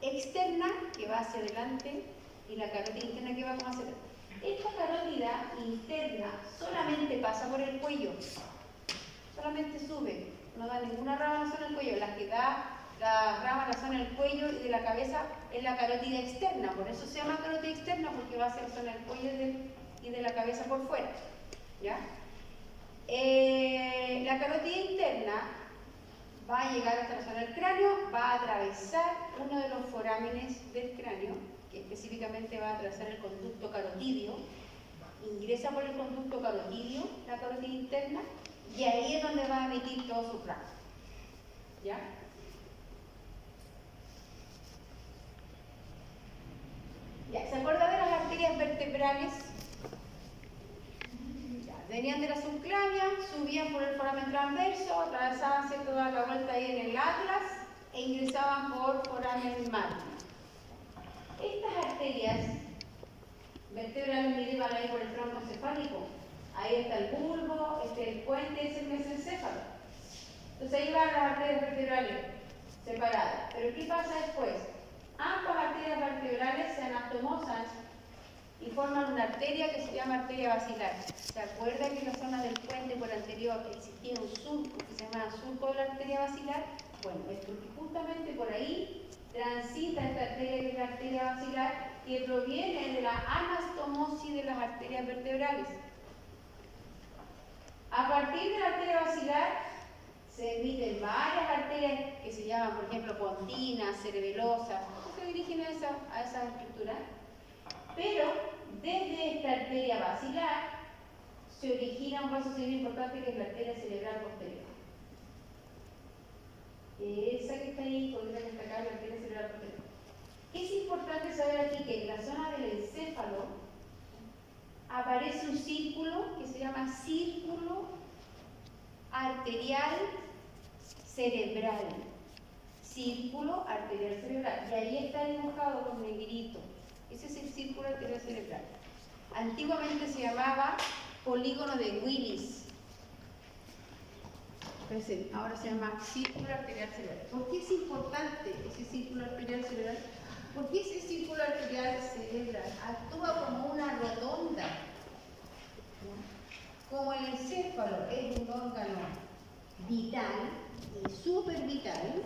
externa, que va hacia adelante, y la carótida interna que va como hacia atrás. Esta carótida interna solamente pasa por el cuello, solamente sube, no da ninguna rama en la zona del cuello. La que da la rama en la zona del cuello y de la cabeza es la carótida externa, por eso se llama carótida externa, porque va hacia la zona del cuello y de la cabeza por fuera. ¿Ya? La carótida interna va a llegar hasta la zona del cráneo, va a atravesar uno de los forámenes del cráneo, que específicamente va a atravesar el conducto carotidio, ingresa por el conducto carotidio, la carótida interna, y ahí es donde va a emitir todos sus ramos. ¿Ya? ¿Se acuerda de las arterias vertebrales? Ya, venían de la subclávia, subían por el foramen transverso, atravesaban, ¿cierto?, toda la vuelta ahí en el atlas e ingresaban por foramen magno. Estas arterias vertebrales, mire, van ahí por el tronco cefálico. Ahí está el bulbo, el puente, es el mesencéfalo. Entonces ahí van las arterias vertebrales separadas. Pero ¿qué pasa después? Ambas arterias vertebrales se anastomosan y forman una arteria que se llama arteria basilar. ¿Se acuerdan que en la zona del puente por anterior existía un surco que se llamaba surco de la arteria basilar? Bueno, es porque justamente por ahí transita esta arteria, que es la arteria basilar, que proviene de la anastomosis de las arterias vertebrales. A partir de la arteria basilar se emiten varias arterias que se llaman, por ejemplo, pontinas, cerebelosas, que se dirigen a esas estructuras. Pero desde esta arteria basilar se origina un vaso sanguíneo importante que es la arteria cerebral posterior. Esa que está ahí, con esa que está acá, la arteria cerebral posterior. Es importante saber aquí que en la zona del encéfalo aparece un círculo que se llama círculo arterial cerebral. Círculo arterial cerebral. Y ahí está dibujado con negrito. Ese es el círculo arterial cerebral. Antiguamente se llamaba polígono de Willis. Ahora se llama círculo arterial cerebral. ¿Por qué es importante ese círculo arterial cerebral? Porque ese círculo arterial cerebral actúa como una rotonda. Como el encéfalo es un órgano vital y súper vital,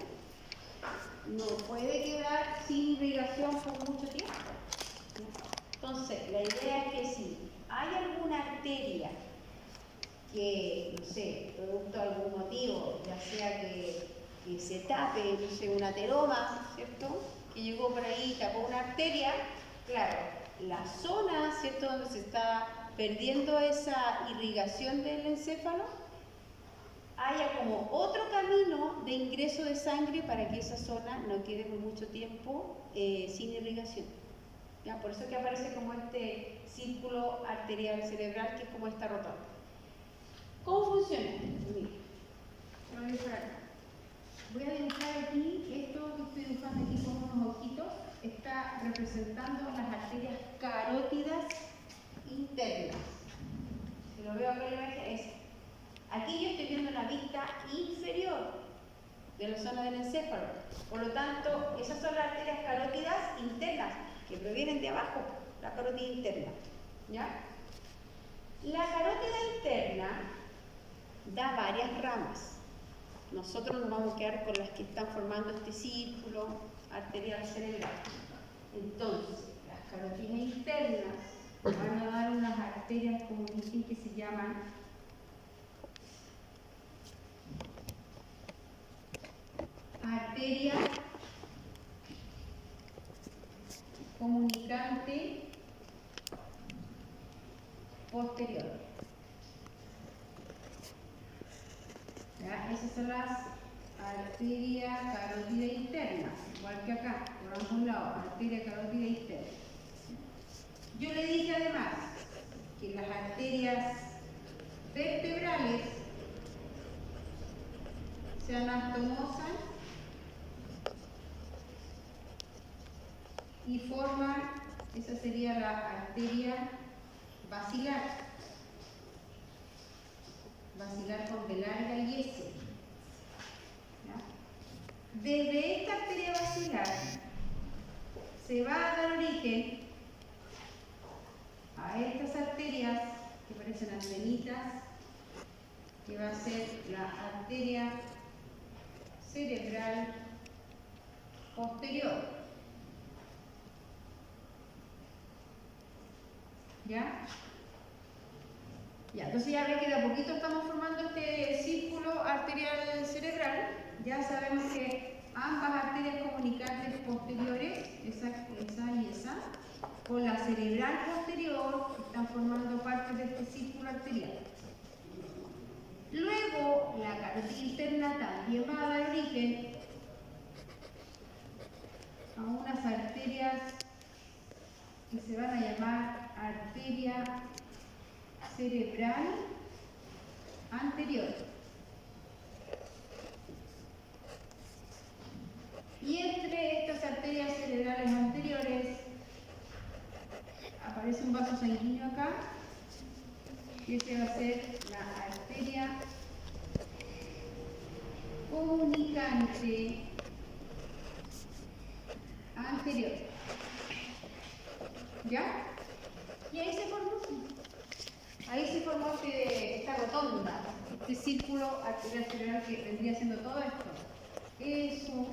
no puede quedar sin irrigación por mucho tiempo. Entonces, la idea es que si hay alguna arteria que, no sé, producto de algún motivo, ya sea que se tape, no sé, un ateroma, ¿cierto? Que llegó por ahí y tapó una arteria, claro, la zona, ¿cierto?, donde se está perdiendo esa irrigación del encéfalo, haya como otro camino de ingreso de sangre para que esa zona no quede por mucho tiempo sin irrigación. ¿Ya? Por eso que aparece como este círculo arterial cerebral, que es como esta rotonda. ¿Cómo funciona? Mira, voy a dibujar aquí, esto que estoy dibujando aquí con unos ojitos, está representando las arterias carótidas internas. Si lo veo acá en la imagen, es aquí yo estoy viendo la vista inferior de la zona del encéfalo. Por lo tanto, esas son las arterias carótidas internas, que provienen de abajo, la carótida interna. ¿Ya? La carótida interna da varias ramas. Nosotros nos vamos a quedar con las que están formando este círculo arterial cerebral. Entonces, las carótidas internas van a dar unas arterias, como dije, que se llaman arteria comunicante posterior. ¿Ya? Esas son las arterias carótida interna, igual que acá, por ambos lados, arteria carótida interna. Yo le dije además que las arterias vertebrales se anastomosan y forman, esa sería la arteria basilar, basilar con B larga y S. ¿Ya? Desde esta arteria basilar se va a dar origen a estas arterias que parecen antenitas, que va a ser la arteria cerebral posterior. ¿Ya? Ya, entonces ya ve que de a poquito estamos formando este círculo arterial cerebral. Ya sabemos que ambas arterias comunicantes posteriores, esa y esa, con la cerebral posterior, están formando parte de este círculo arterial. Luego, la carótida interna también va a dar origen a unas arterias que se van a llamar arteria cerebral anterior. Y entre estas arterias cerebrales anteriores aparece un vaso sanguíneo acá, y este va a ser la arteria comunicante anterior. ¿Ya? Y ahí se formó. Ahí se formó esta rotonda, este círculo arterial cerebral que vendría siendo todo esto. Eso,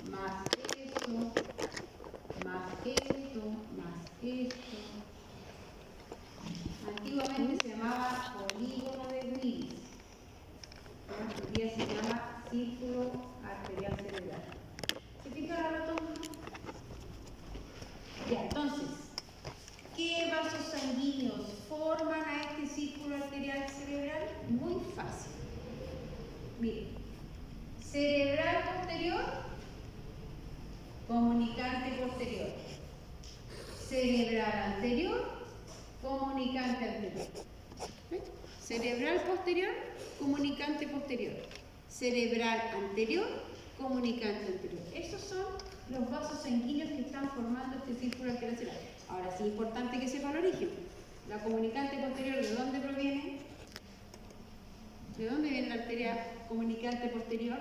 más esto, más esto, más esto. Antiguamente se llamaba polígono de Willis. Hoy día se llama círculo arterial cerebral. ¿Se fija la rotonda? Ya, entonces, ¿qué vasos sanguíneos forman a este círculo arterial cerebral? Muy fácil. Miren, cerebral posterior, comunicante posterior. Cerebral anterior, comunicante anterior. ¿Ves? Cerebral posterior, comunicante posterior. Cerebral anterior, comunicante anterior. Esos son los vasos sanguíneos que están formando este círculo arterial cerebral. Ahora sí es importante que sepa el origen. La comunicante posterior, ¿de dónde proviene? ¿De dónde viene la arteria comunicante posterior?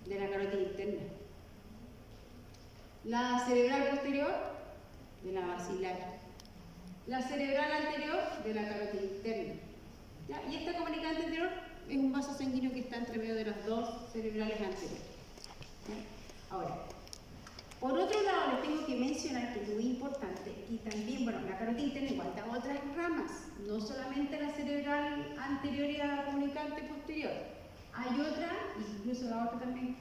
De la carótida interna. La cerebral posterior, de la basilar. La cerebral anterior, de la carótida interna. ¿Ya? Y esta comunicante anterior es un vaso sanguíneo que está entre medio de las dos cerebrales anteriores. ¿Ya? Ahora, por otro lado, les tengo que mencionar que es muy importante, y también, bueno, la carótida interna igual da otras ramas, no solamente la cerebral anterior y la comunicante posterior. Hay otra, incluso la otra también,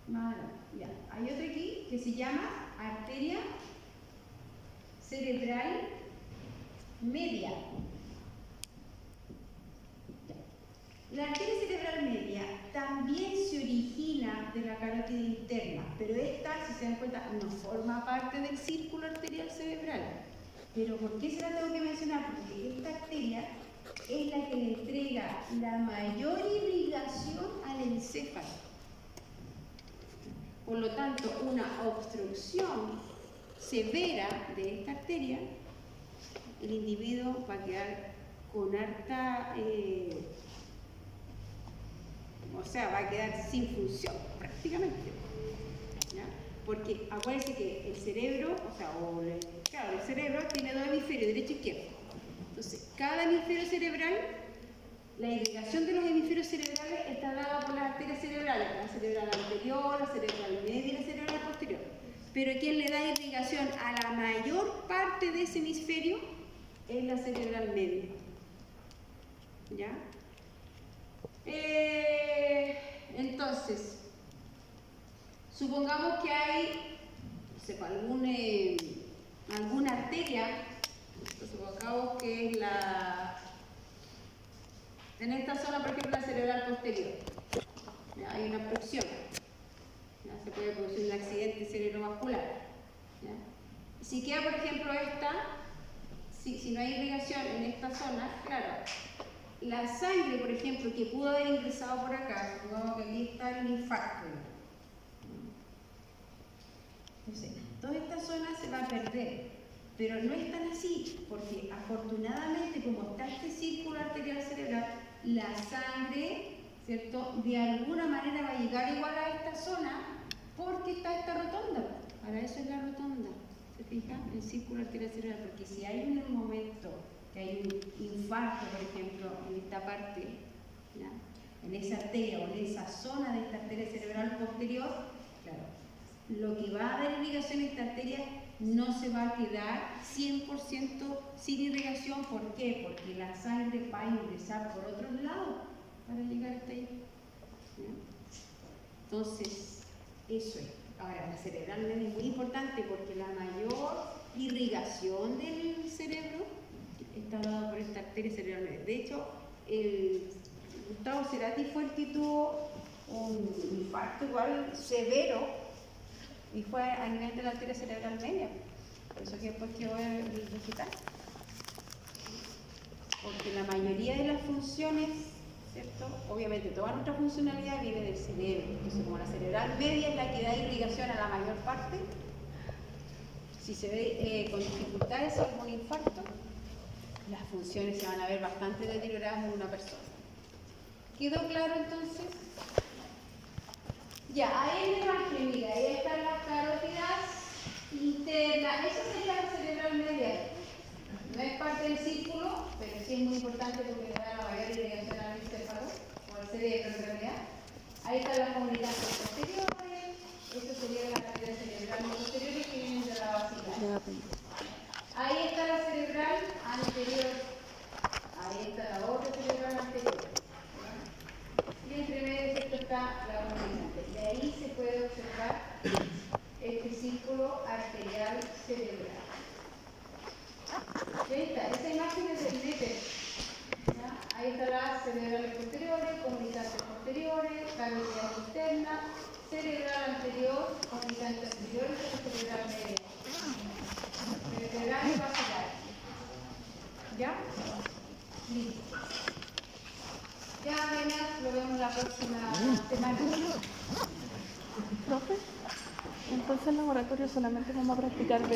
más adelante. Ya, hay otra aquí que se llama arteria cerebral media. La arteria cerebral media también se origina de la carótida interna, pero esta, si se dan cuenta, no forma parte del círculo arterial cerebral. ¿Pero por qué se la tengo que mencionar? Porque esta arteria es la que le entrega la mayor irrigación al encéfalo. Por lo tanto, una obstrucción severa de esta arteria, el individuo va a quedar con harta... va a quedar sin función prácticamente. ¿Ya? Porque acuérdense que el cerebro, el cerebro tiene dos hemisferios, derecho e izquierdo. Entonces, cada hemisferio cerebral, la irrigación de los hemisferios cerebrales está dada por las arterias cerebrales, la cerebral anterior, la cerebral media y la cerebral posterior. Pero quien le da irrigación a la mayor parte de ese hemisferio es la cerebral media. ¿Ya? Entonces, supongamos que hay, alguna arteria, supongamos que es en esta zona, por ejemplo, la cerebral posterior, ¿ya? Hay una obstrucción, ¿ya? Se puede producir un accidente cerebrovascular, ¿ya? Si queda, por ejemplo, si no hay irrigación en esta zona, claro, la sangre, por ejemplo, que pudo haber ingresado por acá, supongamos que aquí está el infarto. Entonces, toda esta zona se va a perder, pero no es tan así, porque afortunadamente, como está este círculo arterial cerebral, la sangre, ¿cierto?, de alguna manera va a llegar igual a esta zona, porque está esta rotonda. Para eso es la rotonda, ¿se fija? El círculo arterial cerebral, porque si hay un momento que hay un infarto, por ejemplo, en esta parte, ¿ya?, en esa arteria o en esa zona de esta arteria cerebral posterior, claro, lo que va a dar irrigación a esta arteria no se va a quedar 100% sin irrigación. ¿Por qué? Porque la sangre va a ingresar por otros lados para llegar hasta ahí. ¿Ya? Entonces, eso es. Ahora, la cerebral media es muy importante porque la mayor irrigación del cerebro está dada por esta arteria cerebral media. De hecho, Gustavo Cerati fue el que tuvo un infarto igual severo y fue a nivel de la arteria cerebral media. Por eso que después quedó el hospital. Porque la mayoría de las funciones, ¿cierto?, obviamente toda nuestra funcionalidad viene del cerebro. Entonces, como la cerebral media es la que da irrigación a la mayor parte, si se ve con dificultades o algún infarto, las funciones se van a ver bastante deterioradas en una persona. ¿Quedó claro entonces? Ya, ahí en la imagen, mira, ahí están las carótidas internas. Eso sería la cerebral media. No es parte del círculo, pero sí es muy importante porque le da la mayor irrigación al encéfalo o al cerebro en realidad. Ahí están las comunicantes posteriores. Eso sería la cavidad cerebral posteriores que vienen de la basilar. Ahí está la cerebral anterior. Ahí está la otra cerebral anterior. Y entre medio de esto está la comunicante. Y ahí se puede observar este círculo arterial cerebral. Y ahí está, esa imagen es del NEPER. Ahí están las cerebrales posteriores, comunicantes posteriores, cavidad interna, cerebral anterior, comunicantes anteriores y cerebral media. Cerebral y basilar. ¿Ya? Listo. Ya, nenas, lo vemos la próxima semana. Profe, entonces en laboratorio solamente vamos a practicar ver